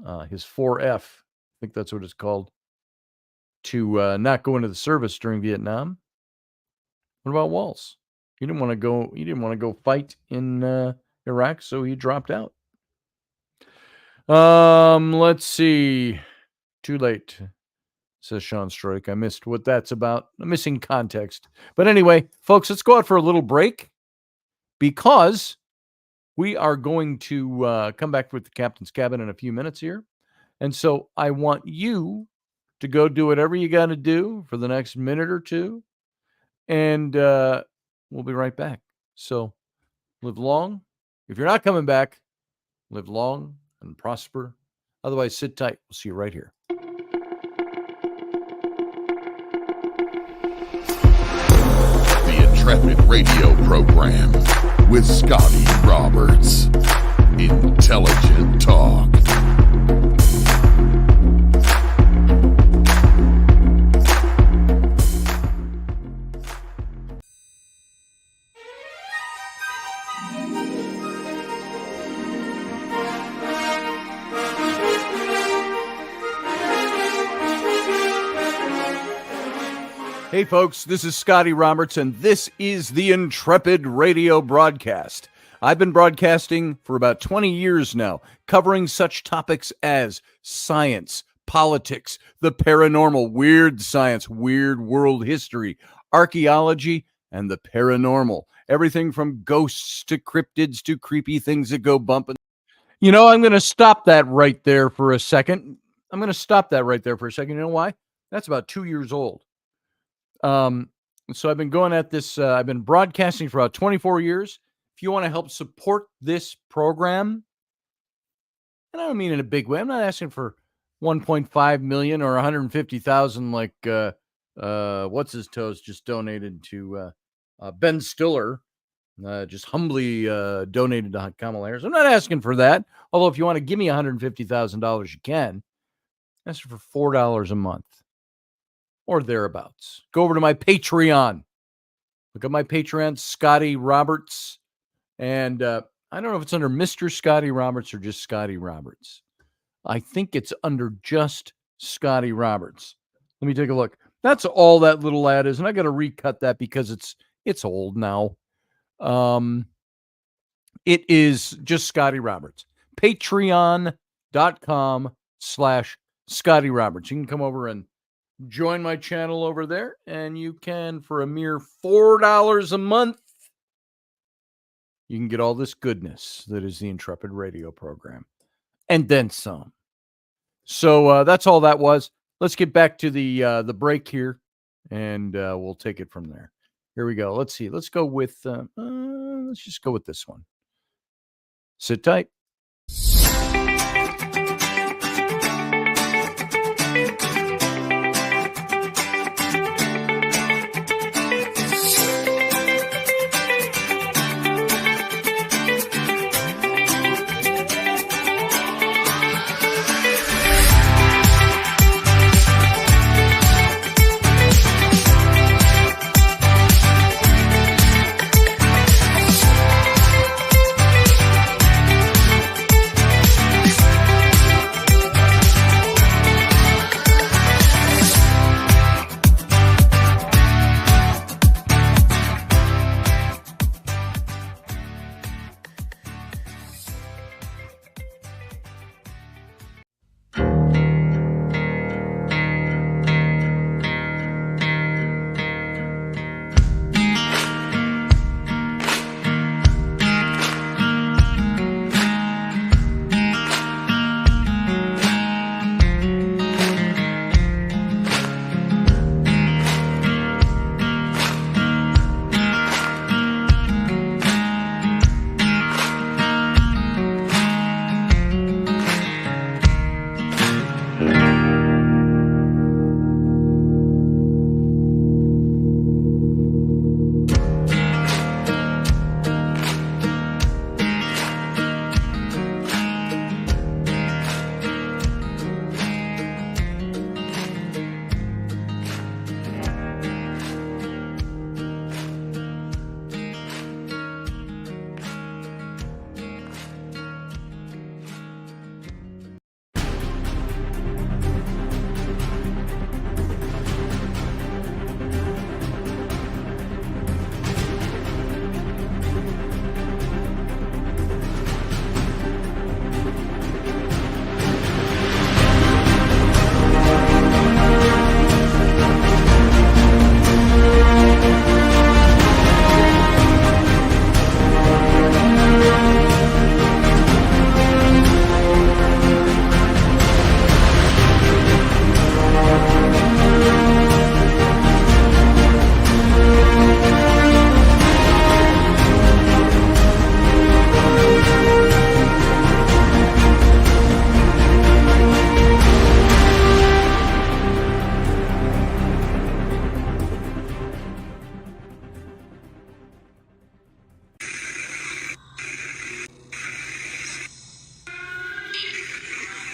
4F, I think that's what it's called, to not go into the service during Vietnam. What about Walls? He didn't want to go. He didn't want to go fight in Iraq, so he dropped out. Let's see. Too late, says Sean Stroik. I missed what that's about. I'm missing context. But anyway, folks, let's go out for a little break because we are going to come back with the captain's cabin in a few minutes here. And so I want you to go do whatever you got to do for the next minute or two. And we'll be right back. So live long. If you're not coming back, live long and prosper. Otherwise, sit tight. We'll see you right here. The Intrepid radio program with Scotty Roberts. Intelligent talk. Hey folks, this is Scotty Roberts, and this is the Intrepid radio broadcast. I've been broadcasting for about 20 years now, covering such topics as science, politics, the paranormal, weird science, weird world history, archaeology, and the paranormal. Everything from ghosts to cryptids to creepy things that go bumping. You know, I'm going to stop that right there for a second. You know why? That's about 2 years old. So I've been going at this. I've been broadcasting for about 24 years. If you want to help support this program, and I don't mean in a big way, I'm not asking for 1.5 million or 150,000 like what's his toes just donated to Ben Stiller. Just humbly donated to Kamala Harris. I'm not asking for that. Although if you want to give me $150,000, you can. That's for $4 a month or thereabouts. Go over to my Patreon. Look at my Patreon, Scotty Roberts. And I don't know if it's under Mr. Scotty Roberts or just Scotty Roberts. I think it's under just Scotty Roberts. Let me take a look. That's all that little ad is. And I got to recut that because it's old now. It is just Scotty Roberts. Patreon.com/Scotty Roberts. You can come over and join my channel over there, and you can, for a mere $4 a month, you can get all this goodness that is the Intrepid radio program, and then some. So that's all that was. Let's get back to the break here, and we'll take it from there. Here we go. Let's see. Let's go with, let's just go with this one. Sit tight.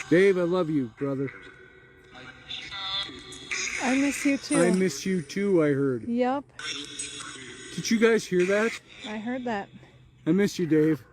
Dave, I love you, brother. I miss you too. I miss you too, I heard. Yep. Did you guys hear that? I heard that. I miss you, Dave.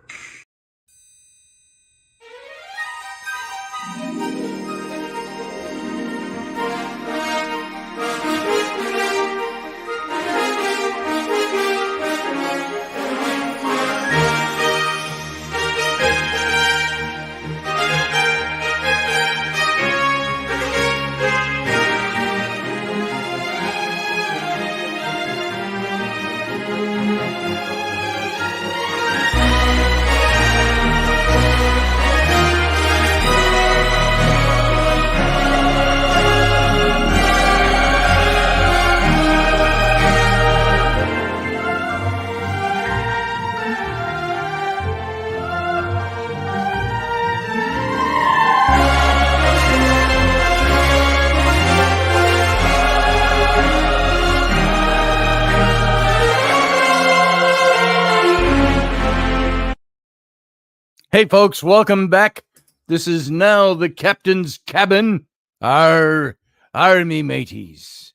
Hey, folks, welcome back. This is now the captain's cabin. Me mateys.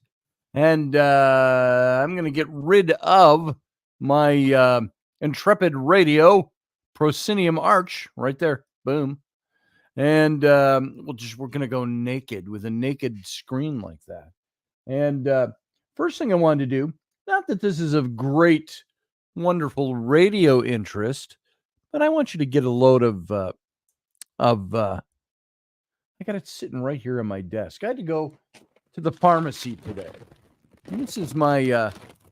And I'm going to get rid of my Intrepid radio proscenium arch right there. Boom. And we're going to go naked with a naked screen like that. And first thing I wanted to do, not that this is of great, wonderful radio interest, but I want you to get a load of I got it sitting right here on my desk. I had to go to the pharmacy today. And this is my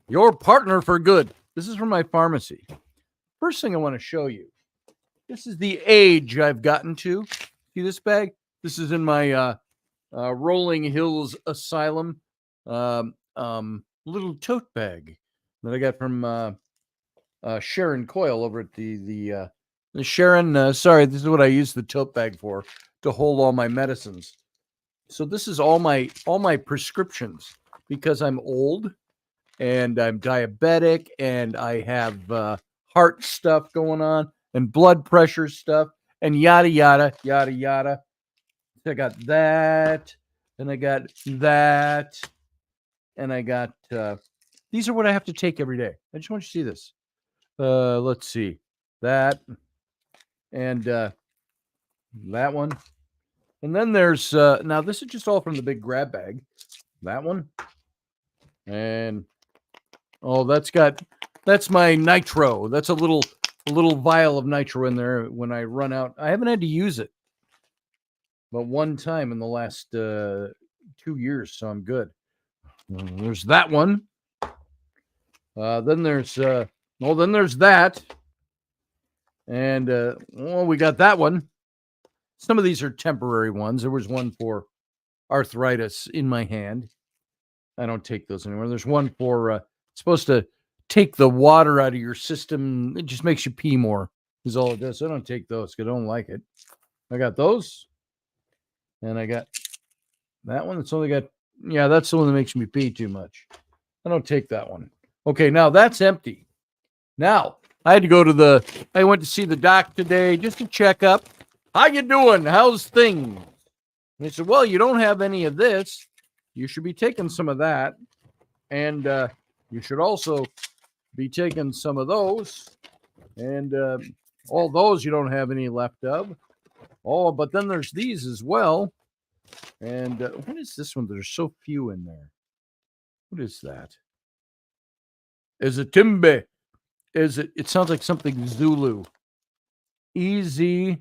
your partner for good. This is from my pharmacy. First thing I want to show you. This is the age I've gotten to. See this bag? This is in my Rolling Hills Asylum little tote bag that I got from Sharon Coyle over at the Sharon. Sorry, this is what I use the tote bag for, to hold all my medicines. So this is all my prescriptions, because I'm old and I'm diabetic and I have heart stuff going on and blood pressure stuff and yada yada yada yada. I got that, and I got that, and I got these are what I have to take every day. I just want you to see this. Let's see, that, and that one. And then there's now this is just all from the big grab bag. That one. And that's my nitro. That's a little vial of nitro in there when I run out. I haven't had to use it but one time in the last 2 years, so I'm good. There's that one. Then there's that. And we got that one. Some of these are temporary ones. There was one for arthritis in my hand. I don't take those anymore. There's one for it's supposed to take the water out of your system. It just makes you pee more, is all it does. So I don't take those because I don't like it. I got those. And I got that one. That's only got, that's the one that makes me pee too much. I don't take that one. Okay, now that's empty. Now, I went to see the doc today just to check up. How you doing? How's things? And he said, well, you don't have any of this. You should be taking some of that. And you should also be taking some of those. And all those you don't have any left of. Oh, but then there's these as well. And what is this one? There's so few in there. What is that? Is it Timbe? It sounds like something Zulu. EZETIMIBE.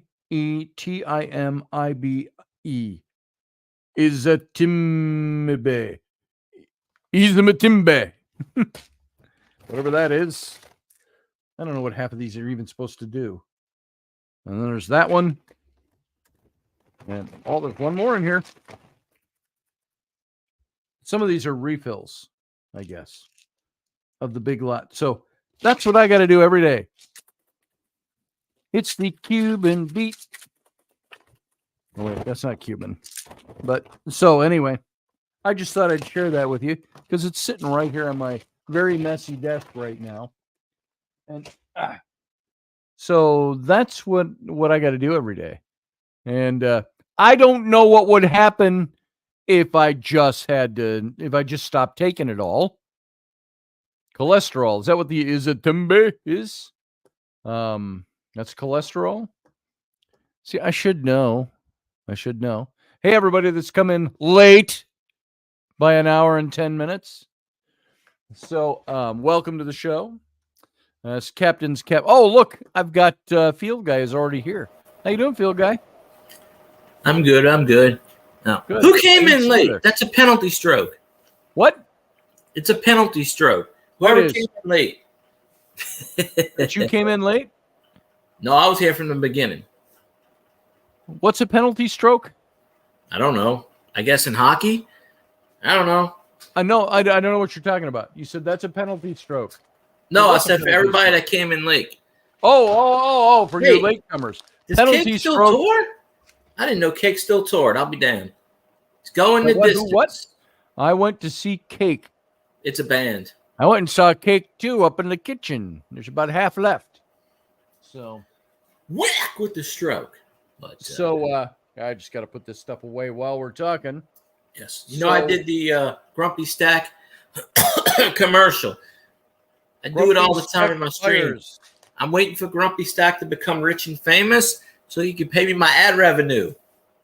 Is a Timbe. Izamatimbe. Whatever that is. I don't know what half of these are even supposed to do. And then there's that one. And there's one more in here. Some of these are refills, I guess, of the big lot. So that's what I got to do every day. It's the Cuban beat. Oh, wait, that's not Cuban. But so anyway, I just thought I'd share that with you because it's sitting right here on my very messy desk right now. And so that's what I got to do every day. And I don't know what would happen if I just stopped taking it all. Cholesterol. Is that what the Izatimbe is? That's cholesterol. See, I should know. Hey, everybody that's come in late by an hour and 10 minutes. So, welcome to the show. It's Captain's Cap. Oh, look, I've got Field Guy is already here. How you doing, Field Guy? I'm good. Now, Good. Who came in late? That's a penalty stroke. What? It's a penalty stroke. Whoever came in late. That you came in late? No, I was here from the beginning. What's a penalty stroke? I don't know. I guess in hockey? I don't know. I don't know what you're talking about. You said that's a penalty stroke. No, I said for everybody that came in late. Oh, for your latecomers. Penalty Cake still stroke. Tore? I didn't know Cake still tore. I'll be damned. It's going the distance. What? I went to see Cake. It's a band. I went and saw Cake too up in the kitchen. There's about half left. So whack with the stroke. But So I just got to put this stuff away while we're talking. yes, I did the Grumpy Stack commercial. I do it all the time in my streams. I'm waiting for Grumpy Stack to become rich and famous so he can pay me my ad revenue,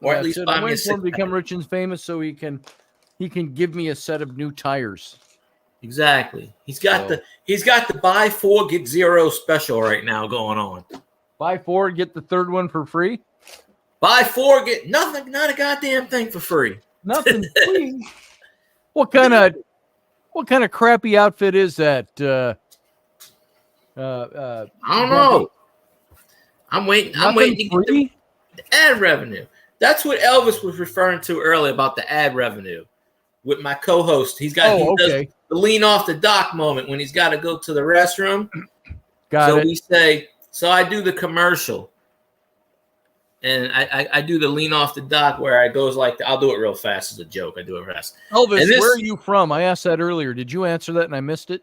or at least buy me a to become rich and famous so he can give me a set of new tires. Exactly. He's got the buy 4 get 0 special right now going on. Buy 4 get the third one for free. Buy 4 get nothing, not a goddamn thing for free. Nothing free. What kind of crappy outfit is that? I don't know. I'm waiting to get the ad revenue. That's what Elvis was referring to earlier about the ad revenue with my co-host. He does the lean off the dock moment when he's got to go to the restroom. So I do the commercial. And I do the lean off the dock where I goes like, I'll do it real fast as a joke. I do it fast. Elvis, where are you from? I asked that earlier. Did you answer that and I missed it?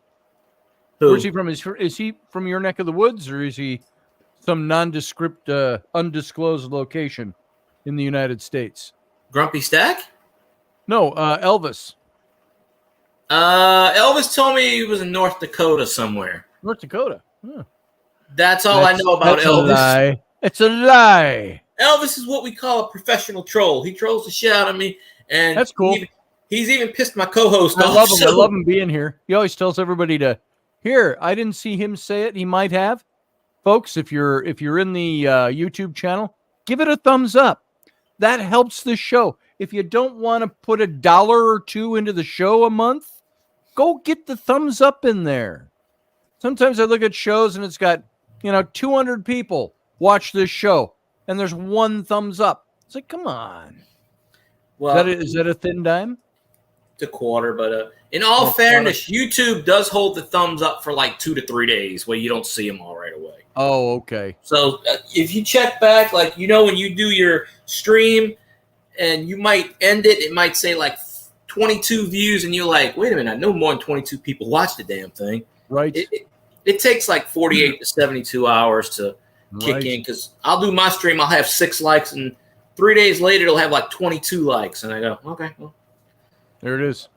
Who? Where's he from? Is he from your neck of the woods, or is he some nondescript, undisclosed location in the United States? Grumpy Stack? No, Elvis. Elvis told me he was in North Dakota somewhere. North Dakota. Huh. That's all I know about Elvis. A lie. It's a lie. Elvis is what we call a professional troll. He trolls the shit out of me, and that's cool. He's even pissed my co-host off. Love him. I love him being here. He always tells everybody to. Here, I didn't see him say it. He might have. Folks, if you're in the YouTube channel, give it a thumbs up. That helps the show. If you don't want to put $1 or $2 into the show a month, go get the thumbs up in there. Sometimes I look at shows and it's got, 200 people watch this show and there's 1 thumbs up. It's like, come on. Well, is that a thin dime? It's a quarter, but in all fairness, YouTube does hold the thumbs up for like 2 to 3 days where you don't see them all right away. Oh, okay. So if you check back, like, when you do your stream and you might end it, it might say like 22 views and you're like, wait a minute, I know more than 22 people watch the damn thing. Right. It takes like 48 to 72 hours to kick in, because I'll do my stream, I'll have 6 likes, and 3 days later it'll have like 22 likes, and I go, okay, well. There it is.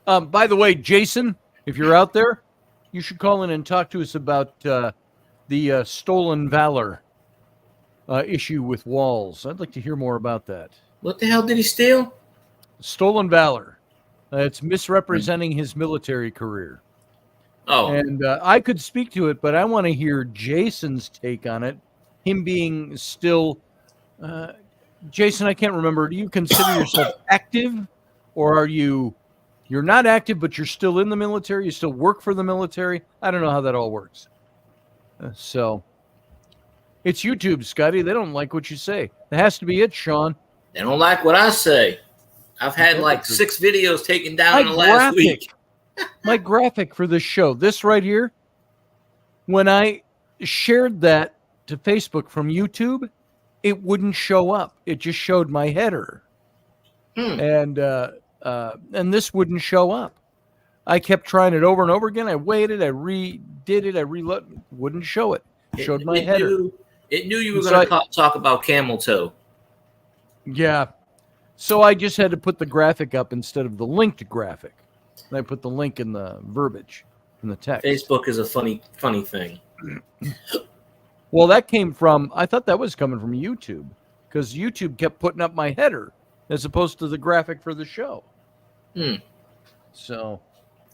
By the way, Jason, if you're out there, you should call in and talk to us about the stolen valor issue with Walls. I'd like to hear more about that. What the hell did he steal? Stolen valor. It's misrepresenting his military career. Oh. And I could speak to it, but I want to hear Jason's take on it. Him being still... Jason, I can't remember. Do you consider yourself active? Or are you're not active, but you're still in the military? You still work for the military? I don't know how that all works. So it's YouTube, Scotty. They don't like what you say. That has to be it, Sean. They don't like what I say. I've had like 6 videos taken down in the last week. My graphic for this show, this right here, when I shared that to Facebook from YouTube, it wouldn't show up. It just showed my header. And this wouldn't show up. I kept trying it over and over again. I waited. I redid it. I reloaded. Wouldn't show it. It showed my header. It knew you were going to talk about camel toe. Yeah. So I just had to put the graphic up instead of the linked graphic. And I put the link in the verbiage in the text. Facebook is a funny thing. Well, that came from, I thought that was coming from YouTube, because YouTube kept putting up my header as opposed to the graphic for the show. So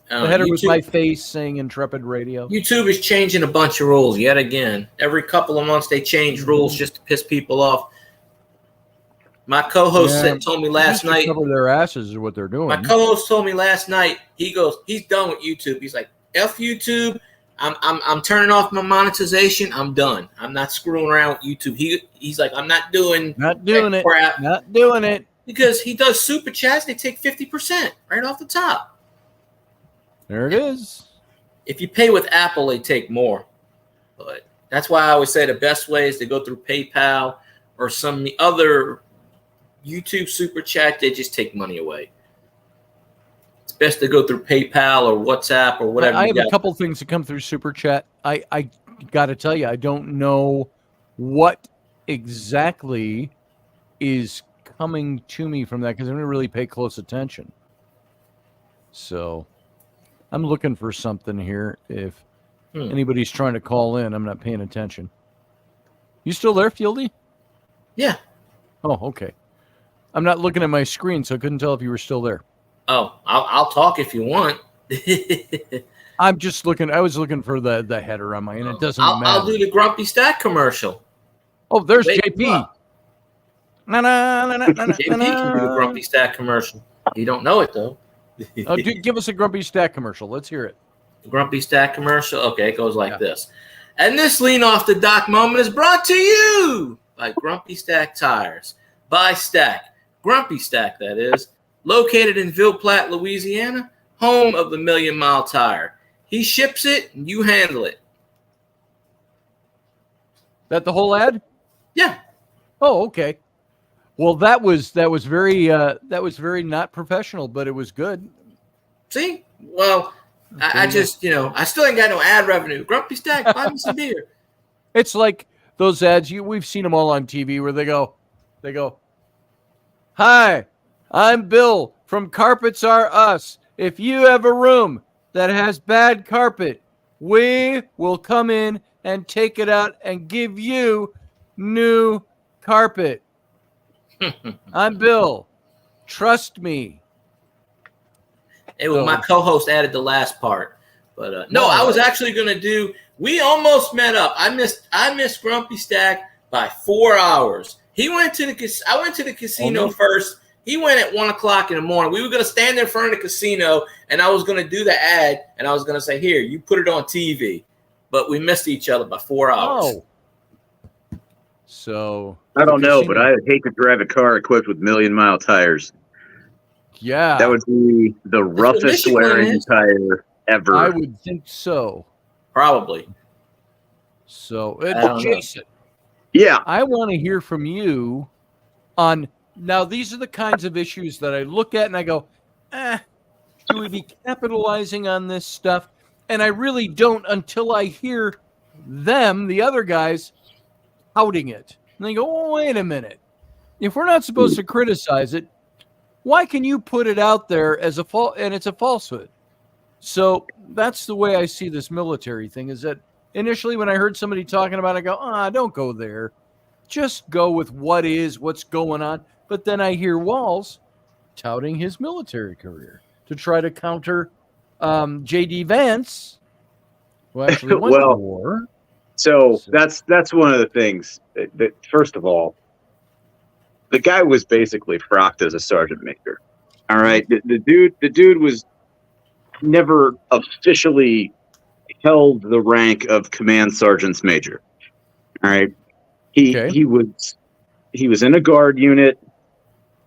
the header was my face saying Intrepid Radio. YouTube is changing a bunch of rules yet again. Every couple of months they change rules just to piss people off. My co-host told me last night. Cover their asses is what they're doing. My co-host told me last night. He goes, he's done with YouTube. He's like, F YouTube. I'm turning off my monetization. I'm done. I'm not screwing around with YouTube. He's like, I'm not doing it. Crap. Not doing it. Because he does super chats. They take 50% right off the top. There it is. If you pay with Apple, they take more. But that's why I always say the best way is to go through PayPal or some other YouTube super chat. They just take money away. It's best to go through PayPal or WhatsApp or whatever. I have a couple things that come through super chat. I got to tell you, I don't know what exactly is coming to me from that, because I didn't really pay close attention. So I'm looking for something here. If anybody's trying to call in, I'm not paying attention. You still there, Fieldy? Yeah. Oh, okay. I'm not looking at my screen, so I couldn't tell if you were still there. Oh, I'll talk if you want. I'm just looking. I was looking for the header on my end. It doesn't matter. I'll do the Grumpy Stack commercial. Oh, there's Wake JP. JP can do the Grumpy Stack commercial. You don't know it, though. Give us a Grumpy Stack commercial. Let's hear it. Grumpy Stack commercial? Okay, it goes like this. And this lean off the dock moment is brought to you by Grumpy Stack Tires. By Stack. Grumpy Stack, that is. Located in Ville Platte, Louisiana, home of the Million Mile Tire. He ships it, and you handle it. That the whole ad? Yeah. Oh, okay. Well, that was very not professional, but it was good. See? Well, I just, I still ain't got no ad revenue. Grumpy Stack, buy me some beer. It's like those ads, we've seen them all on TV where they go, "Hi, I'm Bill from Carpets Are Us. If you have a room that has bad carpet, we will come in and take it out and give you new carpet. I'm Bill. Trust me." My co-host added the last part, but no, I was actually going to do. We almost met up. I missed Grumpy Stack by 4 hours. I went to the casino first. He went at 1 o'clock in the morning. We were going to stand in front of the casino, and I was going to do the ad, and I was going to say, "Here, you put it on TV." But we missed each other by 4 hours. Oh. So I don't know, but I would hate to drive a car equipped with Million Mile tires. Yeah. That would be the roughest wearing tire ever. I would think so. Probably. So, Jason. Yeah. I want to hear from you on, now these are the kinds of issues that I look at and I go, should we be capitalizing on this stuff? And I really don't until I hear them, the other guys, touting it. And they go, "Oh, wait a minute. If we're not supposed to criticize it, why can you put it out there as and it's a falsehood?" So that's the way I see this military thing, is that initially when I heard somebody talking about it, I go, don't go there. Just go with what's going on. But then I hear Walls touting his military career to try to counter J.D. Vance, who actually went to war. So that's one of the things that, first of all, the guy was basically frocked as a sergeant major. All right. The dude was never officially held the rank of command sergeant's major. All right. He was in a guard unit.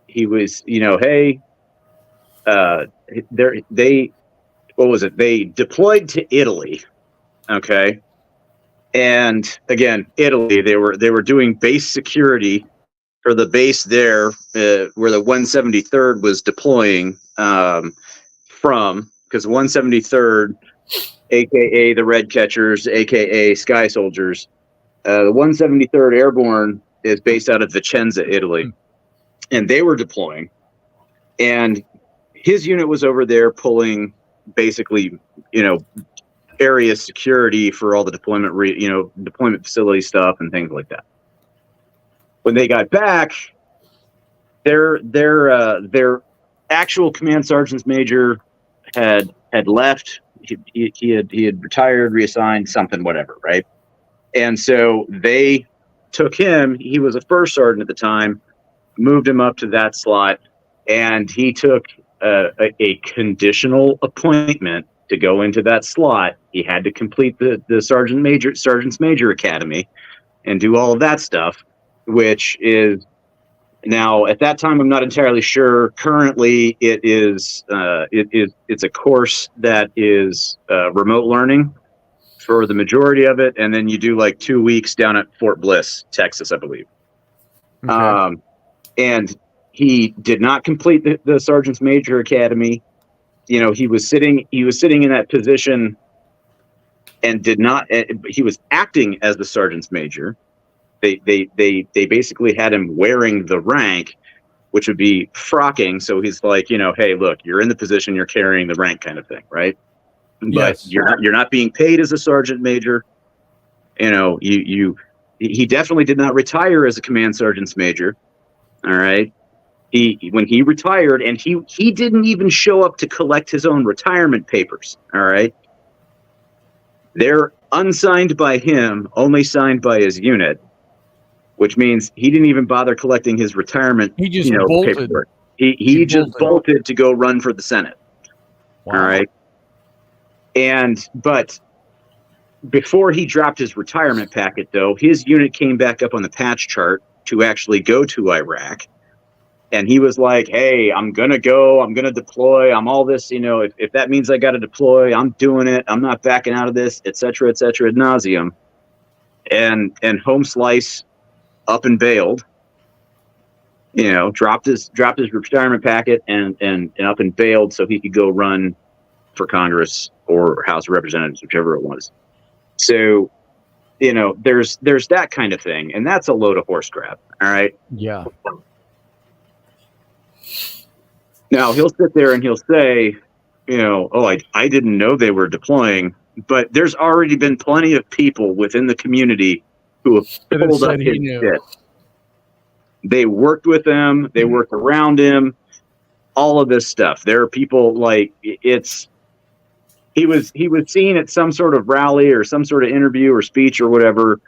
He was, they deployed to Italy. Okay. And again, Italy, they were doing base security for the base there, where the 173rd was deploying from, because 173rd, aka the Red Catchers, aka Sky Soldiers, the 173rd Airborne is based out of Vicenza, Italy, and they were deploying, and his unit was over there pulling basically, area security for all the deployment, deployment facility stuff and things like that. When they got back, their actual command sergeant's major had left. He had retired, reassigned, something, whatever, right? And so they took him. He was a first sergeant at the time, moved him up to that slot, and he took a conditional appointment to go into that slot. He had to complete the sergeant's major academy and do all of that stuff, which is now, at that time, I'm not entirely sure. Currently, it's a course that is remote learning for the majority of it, and then you do like 2 weeks down at Fort Bliss, Texas, I believe. Okay. And he did not complete the sergeant's major academy. He was sitting in that position and did not. He was acting as the sergeant's major, they basically had him wearing the rank, which would be frocking. So he's like, hey, look, you're in the position, you're carrying the rank kind of thing, right? But Yes. you're not being paid as a sergeant major. He definitely did not retire as a command sergeant's major. All right. When he retired, and he didn't even show up to collect his own retirement papers. All right. They're unsigned by him, only signed by his unit, which means he didn't even bother collecting his retirement. He just bolted. Paperwork. He just bolted to go run for the Senate. Wow. All right. But before he dropped his retirement packet, though, his unit came back up on the patch chart to actually go to Iraq. And he was like, hey, I'm going to go. I'm going to deploy. I'm all this, if that means I got to deploy, I'm doing it. I'm not backing out of this, et cetera, ad nauseum. And home slice up and bailed, dropped his retirement packet and up and bailed so he could go run for Congress or House of Representatives, whichever it was. So, there's that kind of thing. And that's a load of horse crap. All right. Yeah. Now he'll sit there and he'll say, I didn't know they were deploying, but there's already been plenty of people within the community who have pulled up his shit. They worked with him, they worked around him, all of this stuff. There are people like he was seen at some sort of rally or some sort of interview or speech or whatever,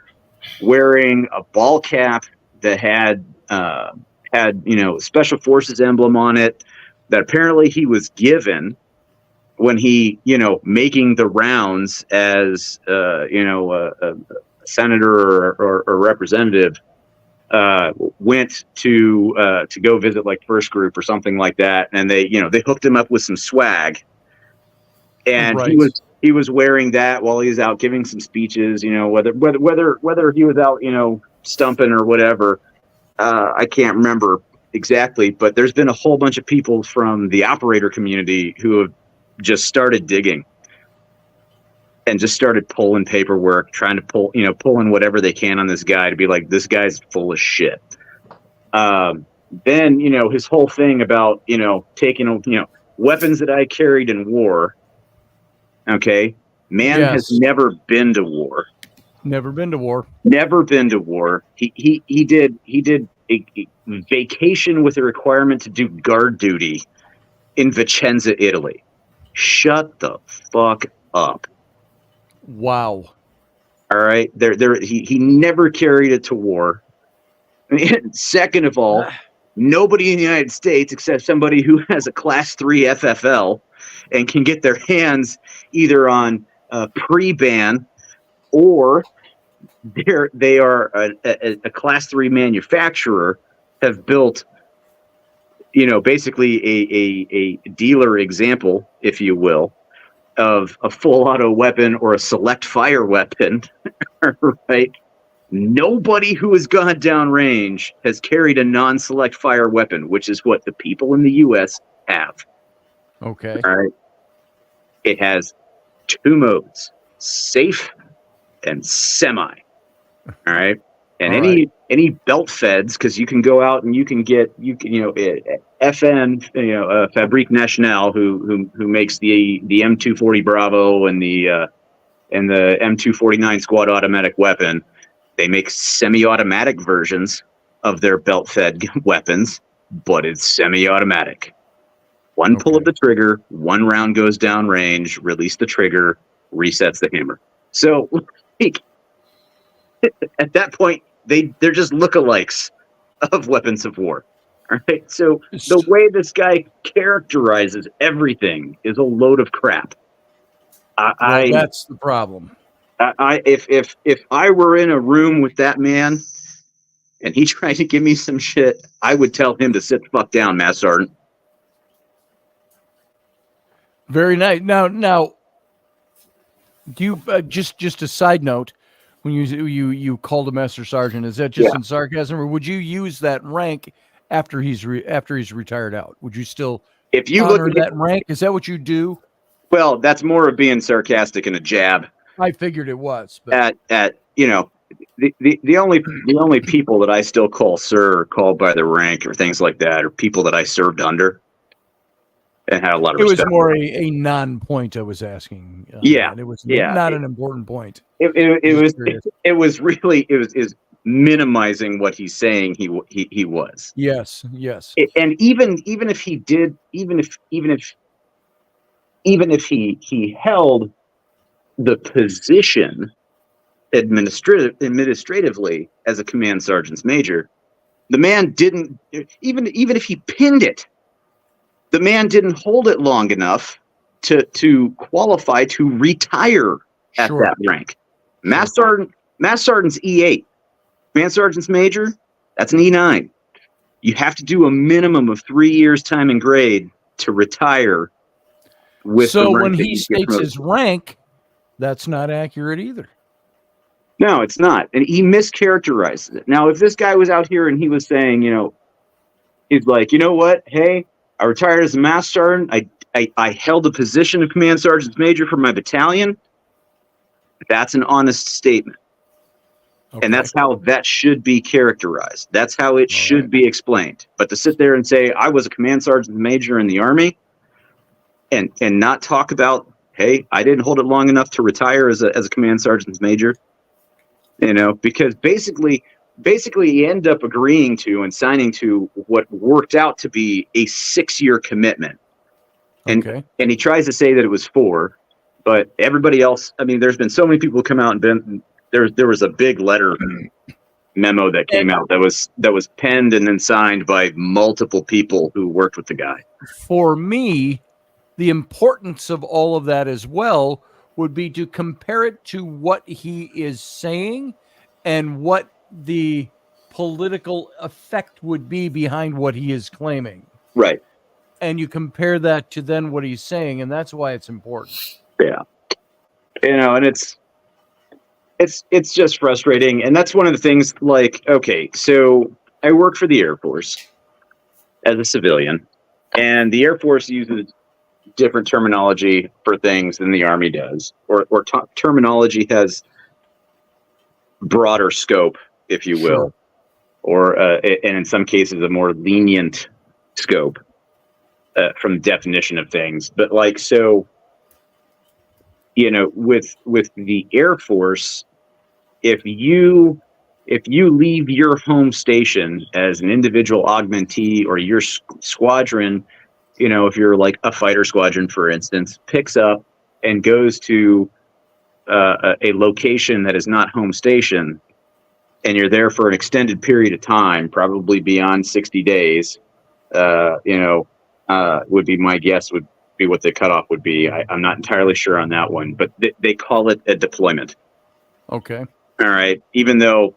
wearing a ball cap that had Special Forces emblem on it, that apparently he was given when he, making the rounds as, a senator or representative, went to go visit like First Group or something like that. And they hooked him up with some swag, and right. he was wearing that while he was out giving some speeches, whether he was out, stumping or whatever. I can't remember exactly, but there's been a whole bunch of people from the operator community who have just started digging and just started pulling paperwork, trying to pulling whatever they can on this guy to be like, this guy's full of shit. Then, his whole thing about, taking, weapons that I carried in war. Okay. Man has never been to war. Never been to war. Never been to war. He did a vacation with a requirement to do guard duty in Vicenza, Italy. Shut the fuck up. Wow. All right. He never carried it to war. Second of all, nobody in the United States except somebody who has a class 3 FFL and can get their hands either on pre-ban or they are a class 3 manufacturer, have built, basically a dealer example, if you will, of a full auto weapon or a select fire weapon, right? Nobody who has gone down range has carried a non-select fire weapon, which is what the people in the U.S. have. Okay. All right. It has 2 modes: safe and semi. All right. And any belt feds, because you can go out and you can get FN, Fabrique Nationale, who makes the M240 Bravo and the M249 squad automatic weapon. They make semi-automatic versions of their belt fed weapons, but it's semi-automatic. One pull of the trigger, 1 round goes down range, release the trigger, resets the hammer. So at that point, they're just lookalikes of weapons of war. All right. So the way this guy characterizes everything is a load of crap. That's the problem. If I were in a room with that man and he tried to give me some shit, I would tell him to sit the fuck down, Master Sergeant. Very nice. Now, do you just a side note? When you called a master sergeant, is that just in sarcasm, or would you use that rank after he's retired out? Would you still honor that rank? Is that what you do? Well, that's more of being sarcastic and a jab. I figured it was. But. the only people that I still call sir, or called by the rank or things like that, are people that I served under and had a lot of It was respect. more a non-point I was asking. Yeah, It was yeah. not an important point. It was really minimizing what he's saying he was. Yes. And even if he did, even if he held the position administratively as a command sergeant's major, the man didn't, even if he pinned it, the man didn't hold it long enough to qualify to retire at Sure. that rank. Mass sergeant's E8. Command sergeant's major, that's an E9. You have to do a minimum of 3 years time and grade to retire with the So rank when that he you get states promoted. his rank, that's not accurate either. No, it's not. And he mischaracterizes it. Now, if this guy was out here and he was saying, he's like, you know what? Hey, I retired as a mass sergeant. I held the position of command sergeant's major for my battalion. That's an honest statement. Okay. And that's how that should be characterized. That's how it should be explained. But to sit there and say, I was a command sergeant major in the Army and not talk about, hey, I didn't hold it long enough to retire as a command sergeant's major, because basically he ended up agreeing to and signing to what worked out to be a 6-year commitment. And he tries to say that it was 4, but everybody else, I mean, there's been so many people who come out and been, there was a big letter memo that came out that was penned and then signed by multiple people who worked with the guy. For me, the importance of all of that as well would be to compare it to what he is saying and what the political effect would be behind what he is claiming. Right. And you compare that to then what he's saying, and that's why it's important. Yeah. And it's just frustrating. And that's one of the things, like, okay, so I work for the Air Force as a civilian, and the Air Force uses different terminology for things than the Army does, or terminology has broader scope, if you will, or and in some cases a more lenient scope from the definition of things. But like, so, with the Air Force, if you leave your home station as an individual augmentee, or your squadron, if you're like a fighter squadron, for instance, picks up and goes to a location that is not home station, and you're there for an extended period of time, probably beyond 60 days, would be my guess, would be what the cutoff would be. I'm not entirely sure on that one, but they call it a deployment. Okay. All right. Even though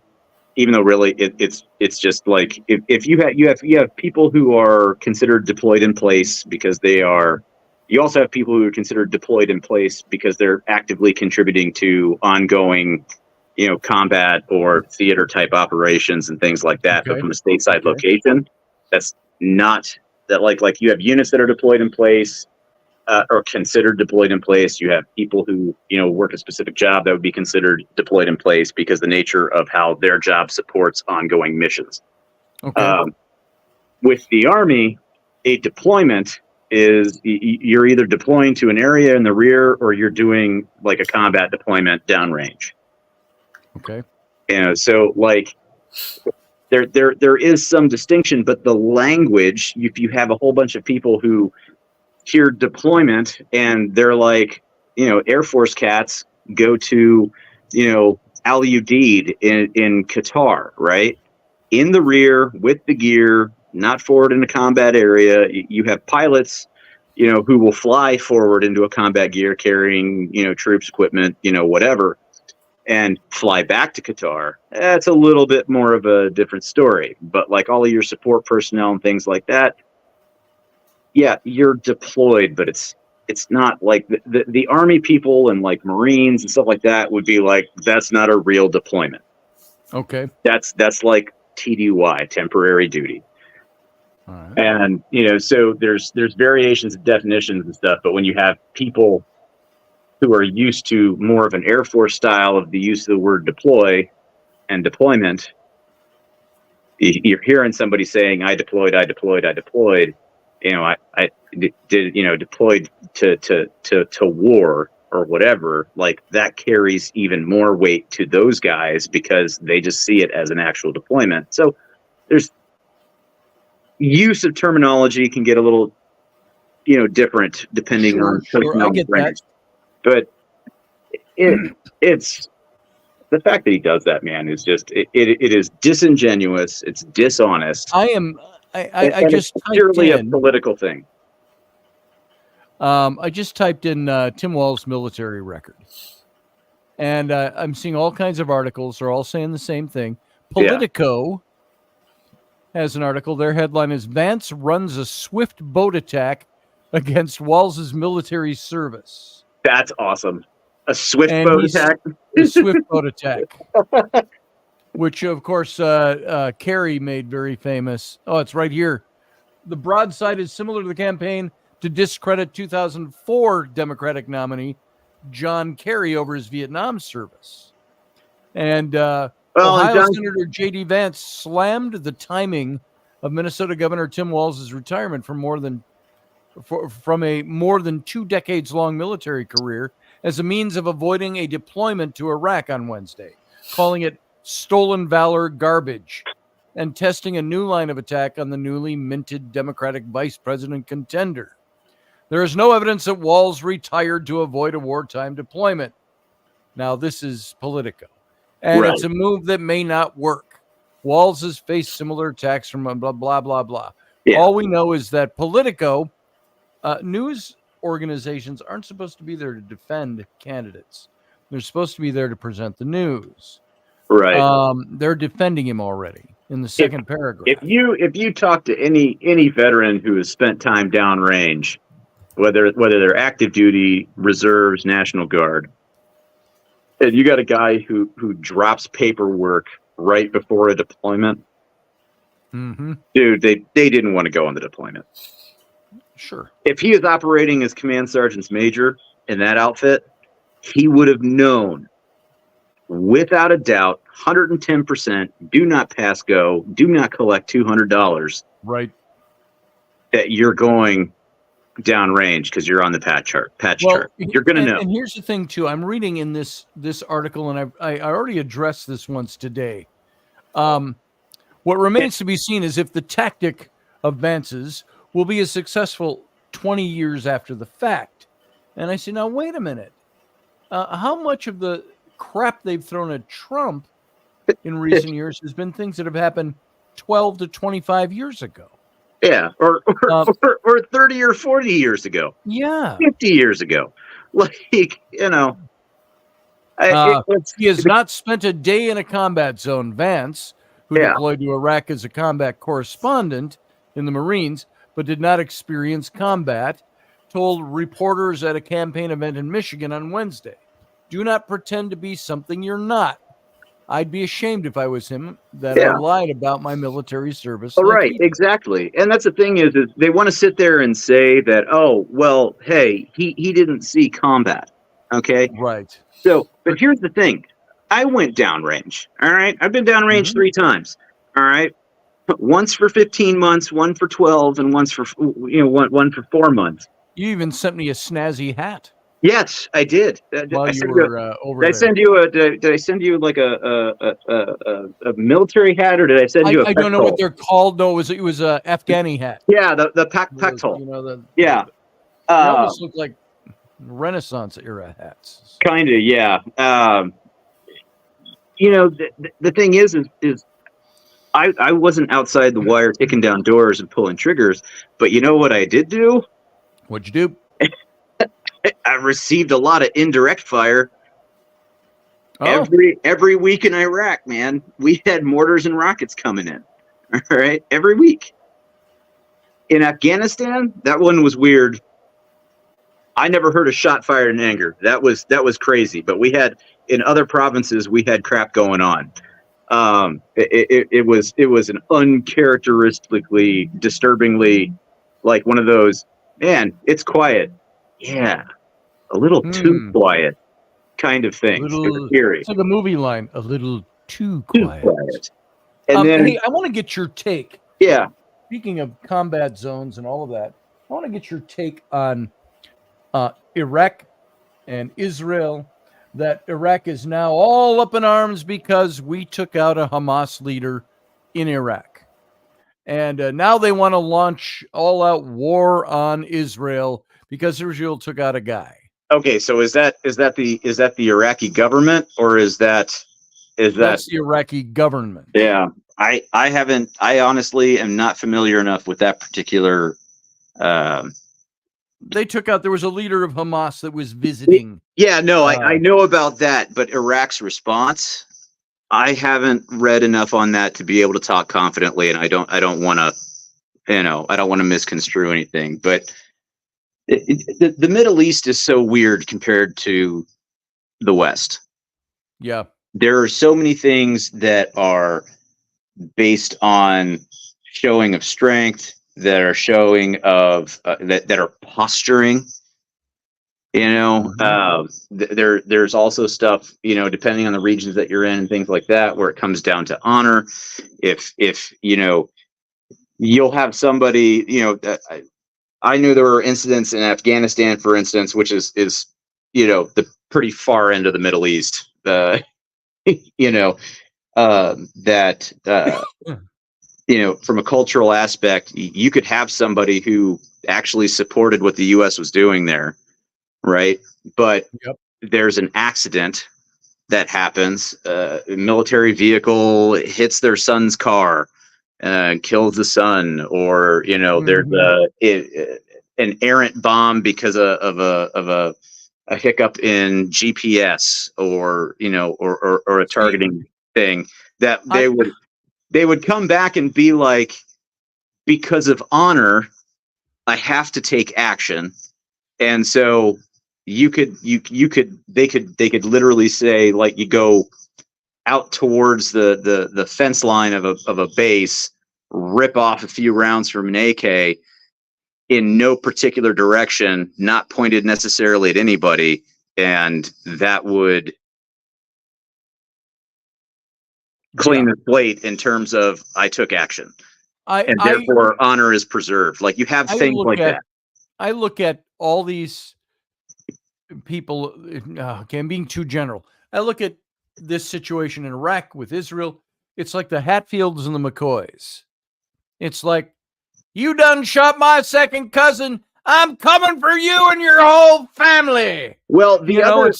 really it's just like, if you have people who are considered deployed in place because they are, you also have people who are considered deployed in place because they're actively contributing to ongoing, combat or theater type operations and things like that. But from a stateside location, that's not that, like you have units that are deployed in place, or considered deployed in place. You have people who, work a specific job that would be considered deployed in place because the nature of how their job supports ongoing missions. Okay. With the Army, a deployment is you're either deploying to an area in the rear, or you're doing like a combat deployment downrange. Okay. So like there is some distinction, but the language, if you have a whole bunch of people who hear deployment and they're like, Air Force cats go to, Al Udeid in Qatar, right? In the rear with the gear, not forward in a combat area. You have pilots, who will fly forward into a combat gear carrying, troops, equipment, whatever, and fly back to Qatar. That's a little bit more of a different story. But like all of your support personnel and things like that, yeah, you're deployed, but it's not like the Army people and like Marines and stuff like that would be like, that's not a real deployment. Okay. That's like TDY, temporary duty. All right. And, so there's variations of definitions and stuff, but when you have people who are used to more of an Air Force style of the use of the word deploy, and deployment, you're hearing somebody saying, I deployed. You know, I did, you know, deployed to war or whatever. Like, that carries even more weight to those guys because they just see it as an actual deployment. So there's use of terminology can get a little, you know, different depending on Sure, I get that. But it's the fact that he does that, man, is just it is disingenuous. It's dishonest. I just it's typed purely a in. political thing. I just typed in Tim Walz's military record, and I'm seeing all kinds of articles. They're all saying the same thing. Politico has an article. Their headline is "Vance runs a swift boat attack against Walz's military service." That's awesome. A swift boat attack. A swift boat attack, which of course Kerry made very famous. Oh, it's right here. The broadside is similar to the campaign to discredit 2004 Democratic nominee John Kerry over his Vietnam service. And Ohio Senator J.D. Vance slammed the timing of Minnesota Governor Tim Walz's retirement from a more than 2 decades long military career as a means of avoiding a deployment to Iraq on Wednesday, calling it stolen valor garbage, and testing a new line of attack on the newly minted Democratic vice president contender. There is no evidence that Walz retired to avoid a wartime deployment. Now, this is Politico, and it's a move that may not work. Walz has faced similar attacks from blah, blah, blah, blah. Yeah. All we know is that Politico, news organizations aren't supposed to be there to defend candidates. They're supposed to be there to present the news. Right. They're defending him already in the second paragraph. If you talk to any veteran who has spent time downrange, whether they're active duty, reserves, National Guard, and you got a guy who drops paperwork right before a deployment, dude, they didn't want to go on the deployment. Sure. If he is operating as command sergeant's major in that outfit, he would have known without a doubt, 110%, do not pass go, do not collect $200. Right. That you're going downrange because you're on the patch chart. You're going to know. And here's the thing, too. I'm reading in this article, and I already addressed this once today. What remains to be seen is if the tactic of Vance's will be as successful 20 years after the fact. And I say, now, wait a minute. How much of the crap they've thrown at Trump in recent years has been things that have happened 12 to 25 years ago? Yeah, or 30 or 40 years ago. Yeah. 50 years ago. Like, you know. He has not spent a day in a combat zone. Vance, who deployed to Iraq as a combat correspondent in the Marines, but did not experience combat, told reporters at a campaign event in Michigan on Wednesday, "Do not pretend to be something you're not. I'd be ashamed if I was him that I lied about my military service." Right, exactly. And that's the thing is they want to sit there and say that, oh, well, hey, he didn't see combat. Okay? Right. So, but here's the thing. I went downrange. All right? I've been downrange 3 times. All right? Once for 15 months, one for 12, and once for one for 4 months. You even sent me a snazzy hat. Yes, I did. While you were over there. Did I send you like a military hat, or did I send you a I don't know what they're called. No, it was a Afghani hat. Yeah, the pactol. You know, yeah. They almost look like Renaissance era hats. Kind of, yeah. You know, the thing is I wasn't outside the wire kicking down doors and pulling triggers, but you know what I did do? What'd you do? I received a lot of indirect fire every week in Iraq, man. We had mortars and rockets coming in. All right, every week. In Afghanistan, that one was weird. I never heard a shot fired in anger. That was crazy. But we had in other provinces, we had crap going on. It was an uncharacteristically, disturbingly, like one of those. Man, it's quiet. Yeah, a little too quiet, kind of thing. It's like a movie line. A little too Too quiet. quiet. And then, hey, I want to get your take. yeah, Speaking of combat zones and all of that, I want to get your take on Iraq and Israel. That Iraq is now all up in arms because we took out a Hamas leader in Iraq. And now they want to launch all-out war on Israel because Israel took out a guy. okay. So is that the Iraqi government, or is that That's the Iraqi government. yeah? I honestly am not familiar enough with that particular. They took out. There was a leader of Hamas that was visiting. Yeah, no, I know about that, but Iraq's response, I haven't read enough on that to be able to talk confidently, and I don't want to, I don't want to misconstrue anything. But the Middle East is so weird compared to the West. Yeah, there are so many things that are based on showing of strength, that are showing of that are posturing. There's also stuff, depending on the regions that you're in and things like that, where it comes down to honor. If you'll have somebody, I knew there were incidents in Afghanistan, for instance, which is the pretty far end of the Middle East. From a cultural aspect, you could have somebody who actually supported what the U.S. was doing there, right? But there's an accident that happens. A military vehicle hits their son's car, kills the son, or there's an errant bomb because of a hiccup in GPS, or a targeting thing that they would come back and be like, because of honor, I have to take action. And so they could literally say, like, you go out towards the fence line of a base, rip off a few rounds from an AK in no particular direction, not pointed necessarily at anybody, and that would clean the slate in terms of I took action, and therefore honor is preserved. Like, you have things like that. I look at all these people. Okay, I'm being too general. I look at this situation in Iraq with Israel. It's like the Hatfields and the McCoys. It's like, you done shot my second cousin. I'm coming for you and your whole family. Well, the other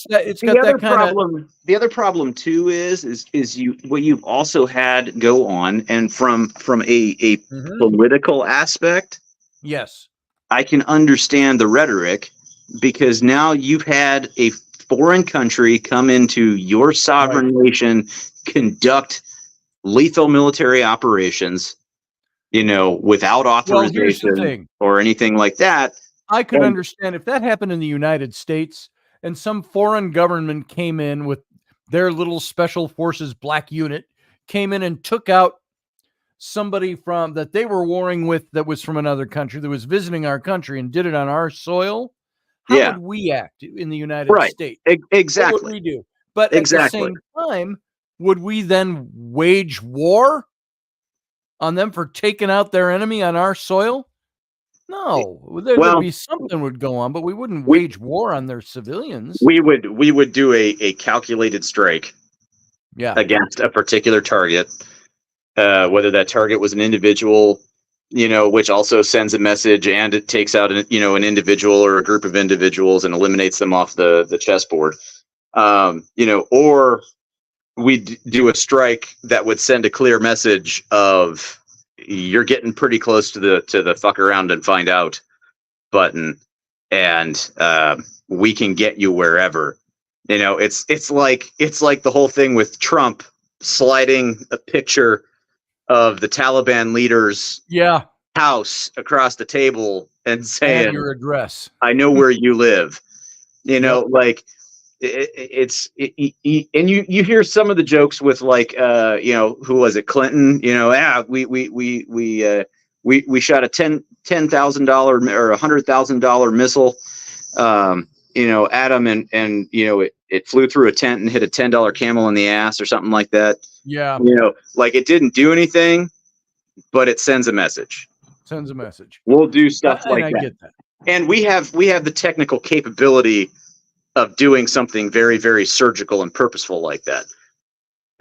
problem too is what you've also had go on, and from a political aspect. Yes, I can understand the rhetoric, because now you've had a foreign country come into your sovereign nation, conduct lethal military operations, without authorization or anything like that. I could understand if that happened in the United States and some foreign government came in with their little special forces black unit, came in and took out somebody that they were warring with, that was from another country, that was visiting our country, and did it on our soil. How would we act in the United States? Exactly. What would we do? But at the same time, would we then wage war on them for taking out their enemy on our soil? No, there would be something would go on, but we wouldn't wage war on their civilians. We would do a calculated strike, against a particular target, whether that target was an individual, which also sends a message, and it takes out an individual or a group of individuals and eliminates them off the chessboard, or we do a strike that would send a clear message of, you're getting pretty close to the fuck around and find out button, and we can get you wherever. It's like the whole thing with Trump sliding a picture of the Taliban leader's house across the table and saying, "And your address. I know where you live." Like, and you hear some of the jokes with, like, who was it, Clinton? We shot a $10,000 or $100,000 missile, at him, and it flew through a tent and hit a $10 camel in the ass or something like that. Yeah. Like it didn't do anything, but it sends a message. Sends a message. We'll do stuff like I that. get that. And we have the technical capability of doing something very, very surgical and purposeful like that.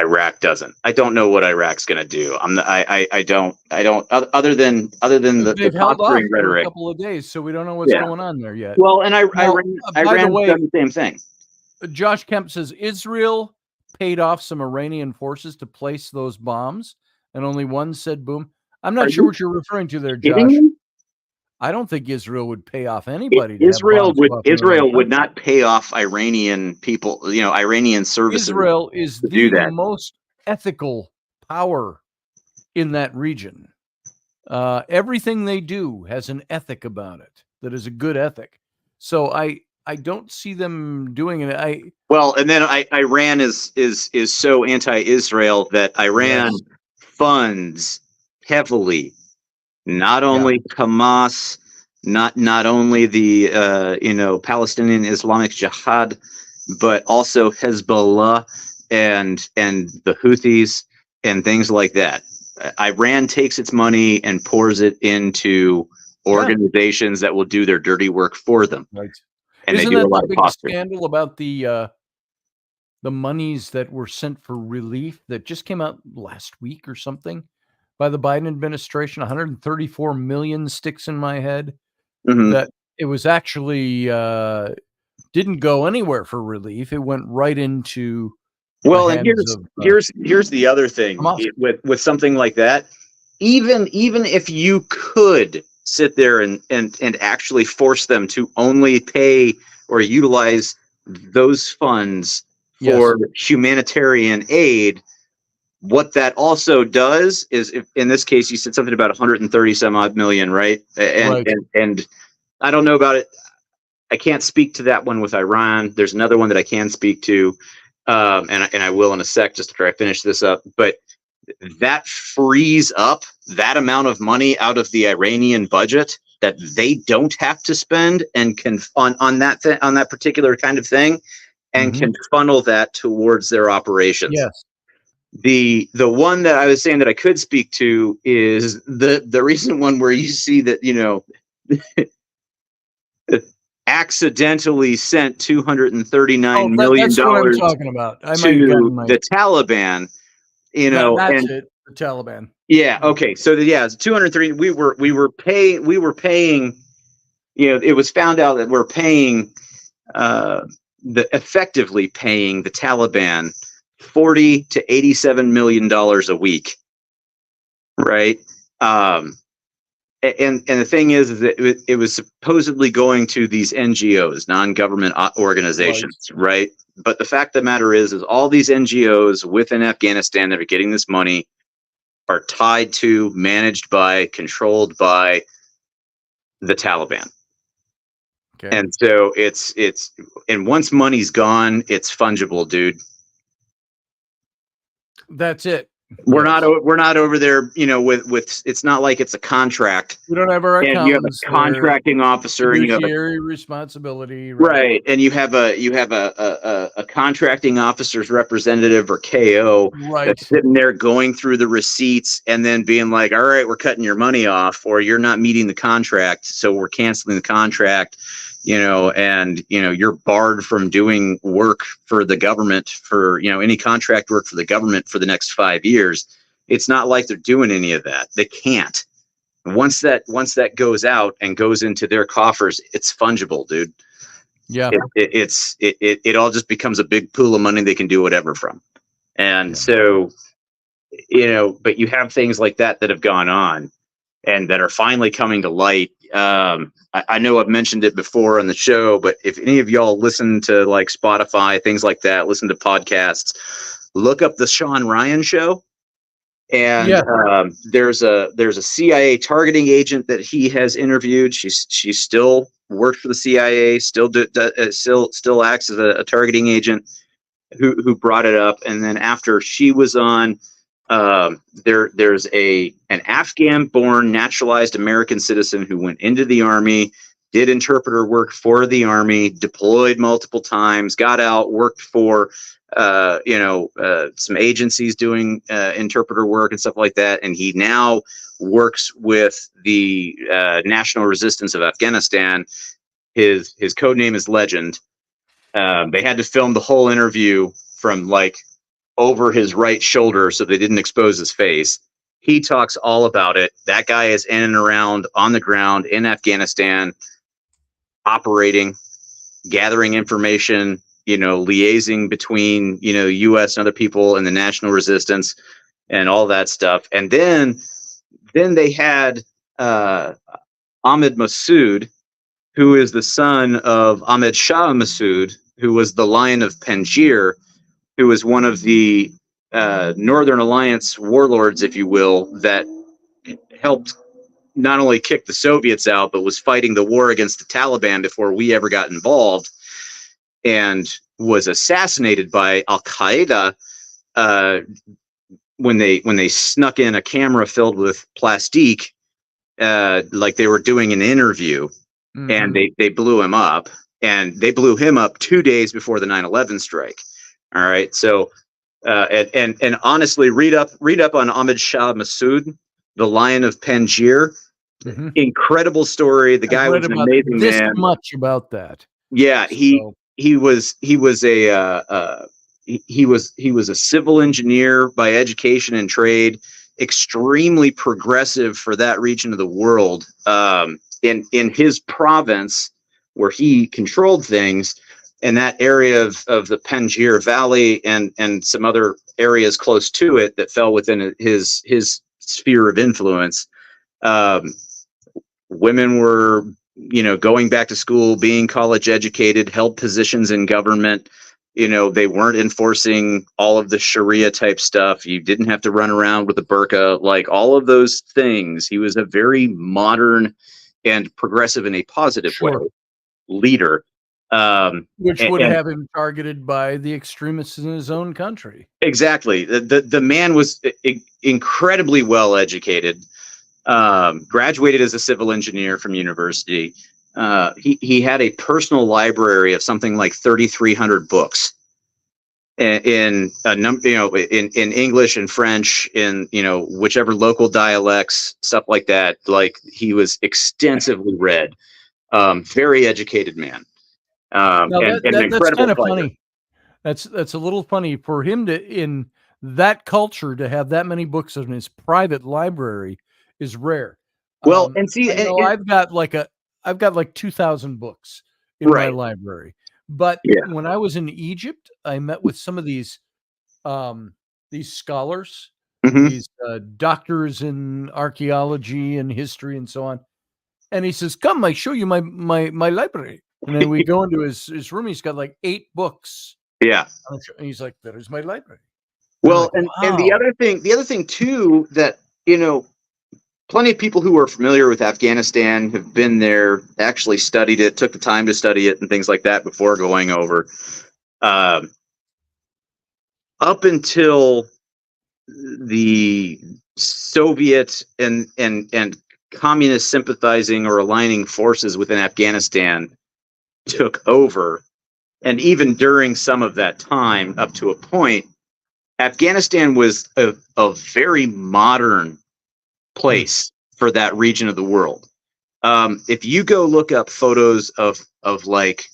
Iraq doesn't. I don't know what Iraq's going to do. I don't. Other than the held off posturing for rhetoric. a couple of days, so we don't know what's going on there yet. Well, and Iran the way, done the same thing. Josh Kemp says Israel paid off some Iranian forces to place those bombs, and only one said boom. I'm not sure what you're referring to there, Josh. I don't think Israel would pay off anybody. Israel would not pay off Iranian people, Iranian services. Israel is the most ethical power in that region. Everything they do has an ethic about it that is a good ethic. So I don't see them doing it. And then Iran is so anti-Israel that Iran funds heavily not only Hamas, not only the Palestinian Islamic Jihad, but also Hezbollah and the Houthis and things like that. Iran takes its money and pours it into organizations that will do their dirty work for them. Right. And Isn't they do that a lot the of big posturing. scandal about the monies that were sent for relief that just came out last week or something by the Biden administration? 134 million sticks in my head. Mm-hmm. That it was actually didn't go anywhere for relief. It went right into and here's the other thing with something like that. Even if you could sit there and actually force them to only pay or utilize those funds for humanitarian aid, what that also does is, if, in this case, you said something about 130 some odd million, right? And I don't know about it. I can't speak to that one with Iran. There's another one that I can speak to, and I will in a sec, just after I finish this up. But that frees up that amount of money out of the Iranian budget that they don't have to spend and can on that particular kind of thing, and can funnel that towards their operations. Yes. The one that I was saying that I could speak to is the recent one where you see that, accidentally sent $239 million that's what I'm talking about. to the Taliban, that's it, the Taliban. Yeah. Okay. So it's 203. We were paying, it was found out that we're paying, effectively paying the Taliban $40 to $87 million a week. Right. And the thing is that it was supposedly going to these NGOs, non-government organizations, right? But the fact of the matter is all these NGOs within Afghanistan that are getting this money are tied to, managed by, controlled by the Taliban. Okay. And so and once money's gone, it's fungible, dude. That's it. We're not over there, with it's not like it's a contract. We don't have our accountants. And you have a contracting officer and you have a responsibility. Right. And you have a contracting officer's representative or KO that's sitting there going through the receipts and then being like, all right, we're cutting your money off, or you're not meeting the contract, so we're canceling the contract. And you're barred from doing work for the government for, any contract work for the government for the next 5 years. It's not like they're doing any of that. They can't. Once that goes out and goes into their coffers, it's fungible, dude. Yeah. It all just becomes a big pool of money they can do whatever from. And so, but you have things like that have gone on and that are finally coming to light. I know I've mentioned it before on the show, but if any of y'all listen to like Spotify, things like that, listen to podcasts, look up the Sean Ryan Show. And there's a CIA targeting agent that he has interviewed. She still works for the CIA, still acts as a targeting agent who brought it up. And then after she was on, there's an Afghan-born naturalized American citizen who went into the army did interpreter work for the army, deployed multiple times, got out, worked for some agencies doing interpreter work and stuff like that. And he now works with the National Resistance of Afghanistan. His code name is Legend. They had to film the whole interview from like over his right shoulder so they didn't expose his face. He talks all about it. That guy is in and around on the ground in Afghanistan, operating, gathering information, liaising between, U.S. and other people and the national resistance and all that stuff. And then they had Ahmed Massoud, who is the son of Ahmed Shah Massoud, who was the Lion of Panjshir, who was one of the Northern Alliance warlords, if you will, that helped not only kick the Soviets out, but was fighting the war against the Taliban before we ever got involved, and was assassinated by Al-Qaeda when they snuck in a camera filled with plastique, like they were doing an interview, and they blew him up, and they blew him up 2 days before the 9/11 strike. All right, so and honestly, read up on Ahmed Shah Massoud, the Lion of Panjshir. Incredible story. The guy was an amazing man. Much about that. Yeah, he was a civil engineer by education and trade, extremely progressive for that region of the world. In his province, where he controlled things, in that area of the Panjshir Valley and some other areas close to it that fell within his sphere of influence, women were, going back to school, being college educated, held positions in government. They weren't enforcing all of the Sharia type stuff. You didn't have to run around with a burqa, like all of those things. He was a very modern and progressive in a positive way leader. Which would have him targeted by the extremists in his own country. Exactly. The man was incredibly well educated, graduated as a civil engineer from university. He had a personal library of something like 3,300 books in a number, in English and French, in whichever local dialects, stuff like that. Like, he was extensively read, very educated man. That's kind of funny. That's a little funny for him to, in that culture, to have that many books in his private library is rare. Well, and see, I've got like 2,000 books in my library. But when I was in Egypt, I met with some of these scholars, these doctors in archaeology and history and so on. And he says, "Come, I show you my library." And then we go into his room. He's got like 8 books. Yeah. And he's like, "That is my library." Well, and the other thing too, that, plenty of people who are familiar with Afghanistan have been there, actually studied it, took the time to study it and things like that before going over. Up until the Soviet and communist sympathizing or aligning forces within Afghanistan took over, and even during some of that time up to a point, Afghanistan was a very modern place for that region of the world. If you go look up photos of like,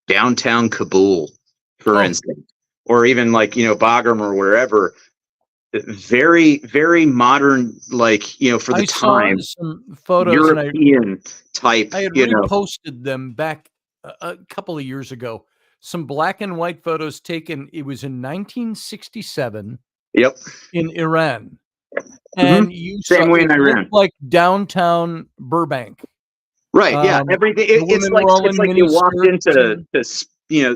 downtown Kabul, for instance, or even like, Bagram or wherever, very, very modern, like, for the time, some photos, European type. I had reposted them back a couple of years ago. Some black and white photos taken. It was in 1967. Yep. In Iran. And you same way in Iran, like downtown Burbank. Right. Yeah. Everything. It's like you walked into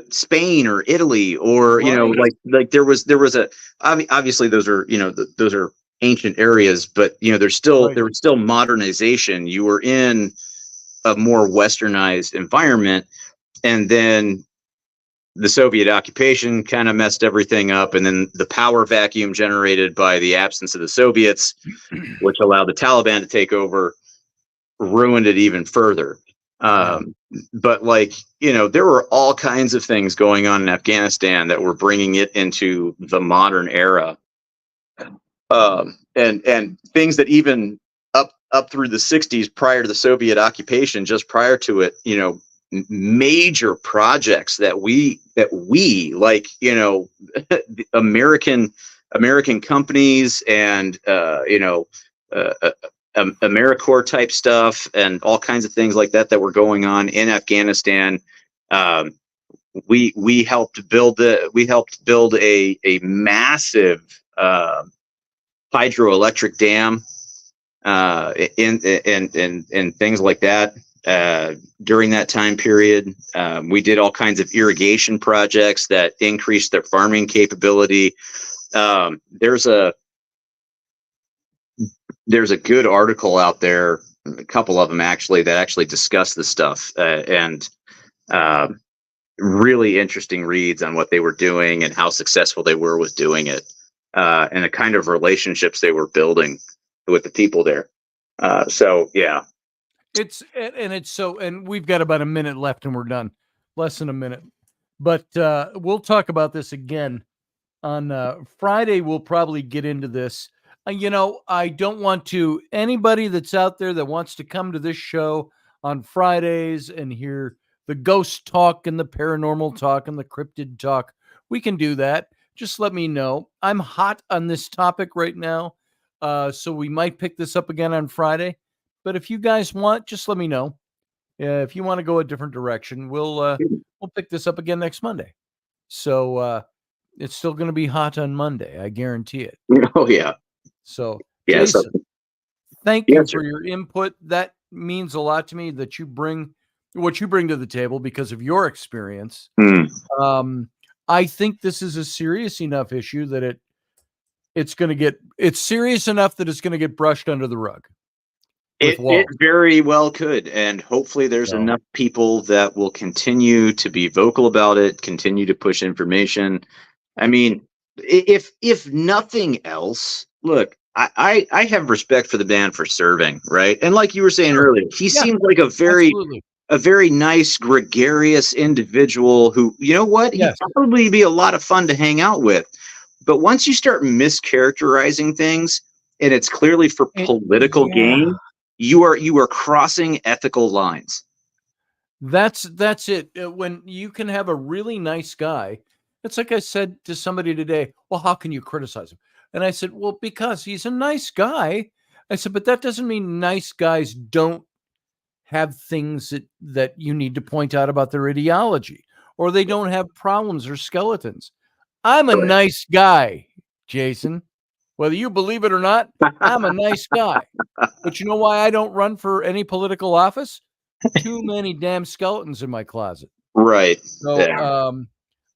Spain or Italy, or like there was a, obviously those are those are ancient areas, but there was still modernization. You were in a more westernized environment, and then the Soviet occupation kind of messed everything up, and then the power vacuum generated by the absence of the Soviets, which allowed the Taliban to take over, ruined it even further. But like, there were all kinds of things going on in Afghanistan that were bringing it into the modern era. And things that even up through the 60s, prior to the Soviet occupation, just prior to it, major projects that we like, American companies and AmeriCorps type stuff and all kinds of things like that were going on in Afghanistan. We helped build a massive hydroelectric dam and things like that during that time period. We did all kinds of irrigation projects that increased their farming capability. There's a good article out there, a couple of them actually, that actually discuss this stuff and really interesting reads on what they were doing and how successful they were with doing it, and the kind of relationships they were building with the people there. So yeah, and we've got about a minute left and we're done, less than a minute, but we'll talk about this again on Friday. We'll probably get into this. I don't want anybody that's out there that wants to come to this show on Fridays and hear the ghost talk and the paranormal talk and the cryptid talk, we can do that. Just let me know. I'm hot on this topic right now. So we might pick this up again on Friday, but if you guys want, just let me know. If you want to go a different direction, we'll pick this up again next Monday. So it's still going to be hot on Monday. I guarantee it. Oh yeah. So yes, Jason, thank you for your input. That means a lot to me that you bring what you bring to the table because of your experience. I think this is a serious enough issue that it's serious enough that it's going to get brushed under the rug. It very well could. And hopefully there's enough people that will continue to be vocal about it, continue to push information. I mean, if nothing else, look, I have respect for the man for serving, right? And like you were saying earlier, he seems like a very nice, gregarious individual who, you know what, he'd probably be a lot of fun to hang out with. But once you start mischaracterizing things, and it's clearly for political gain, you are crossing ethical lines. That's it. When you can have a really nice guy, it's like I said to somebody today, well, how can you criticize him? And I said, well, because he's a nice guy. I said, but that doesn't mean nice guys don't have things that you need to point out about their ideology, or they don't have problems or skeletons. I'm a nice guy, Jason. Whether you believe it or not, I'm a nice guy. But you know why I don't run for any political office? Too many damn skeletons in my closet. Right. So,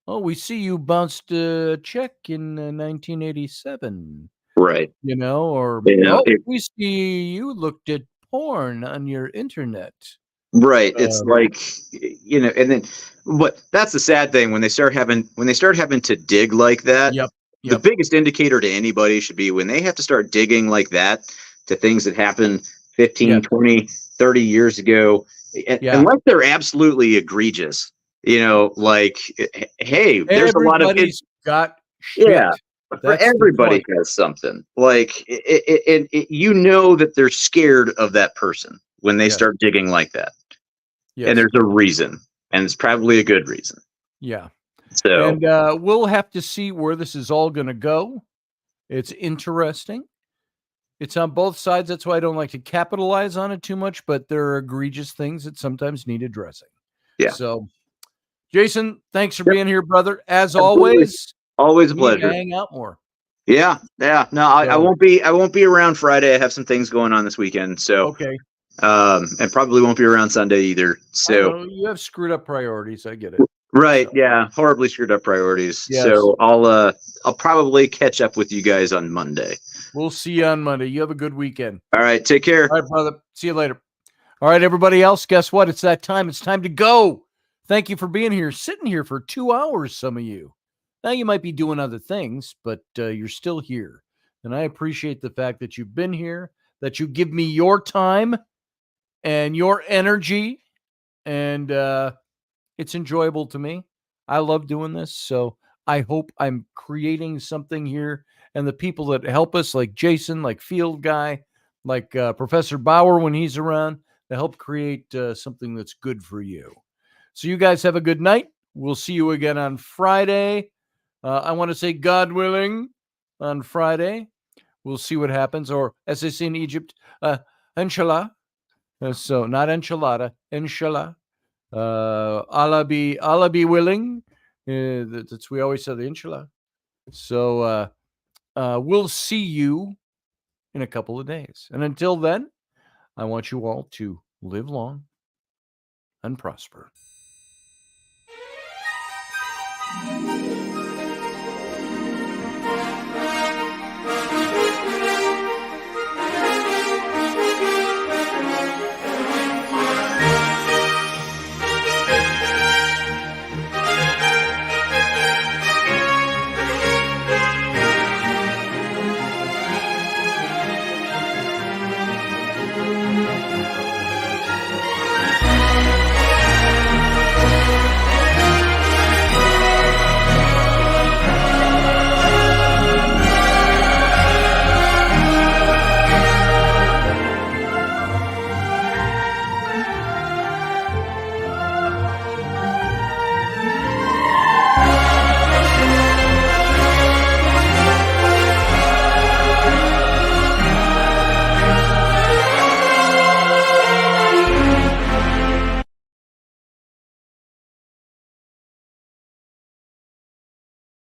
we see you bounced a check in 1987. Right. We see you looked at porn on your internet. Right. It's like, and then, but that's the sad thing when they start having to dig like that. Yep. The biggest indicator to anybody should be when they have to start digging like that to things that happened 15, 20, 30 years ago, unless they're absolutely egregious, like, hey, there's a lot of got shit. Yeah. For everybody has something like that they're scared of that person when they start digging like that. Yes. And there's a reason, and it's probably a good reason. Yeah. So, and we'll have to see where this is all going to go. It's interesting. It's on both sides. That's why I don't like to capitalize on it too much, but there are egregious things that sometimes need addressing. Yeah. So, Jason, thanks for being here, brother. As always a pleasure. Hang out more. Yeah. No, I won't be around Friday. I have some things going on this weekend. So, okay. And probably won't be around Sunday either. So you have screwed up priorities. I get it. Right. So. Yeah. Horribly screwed up priorities. Yes. So I'll probably catch up with you guys on Monday. We'll see you on Monday. You have a good weekend. All right. Take care. All right, brother. See you later. All right, everybody else. Guess what? It's that time. It's time to go. Thank you for being here, sitting here for 2 hours. Some of you. Now you might be doing other things, but you're still here. And I appreciate the fact that you've been here, that you give me your time. and your energy, and it's enjoyable to me. I love doing this, so I hope I'm creating something here, and the people that help us, like Jason, like Field Guy, like Professor Bauer when he's around, to help create something that's good for you. So you guys have a good night. We'll see you again on Friday. I want to say, God willing, on Friday. We'll see what happens, or as they say in Egypt, inshallah. So not enchilada, inshallah. Allah be willing. That's we always say the inshallah. So we'll see you in a couple of days, and until then, I want you all to live long and prosper.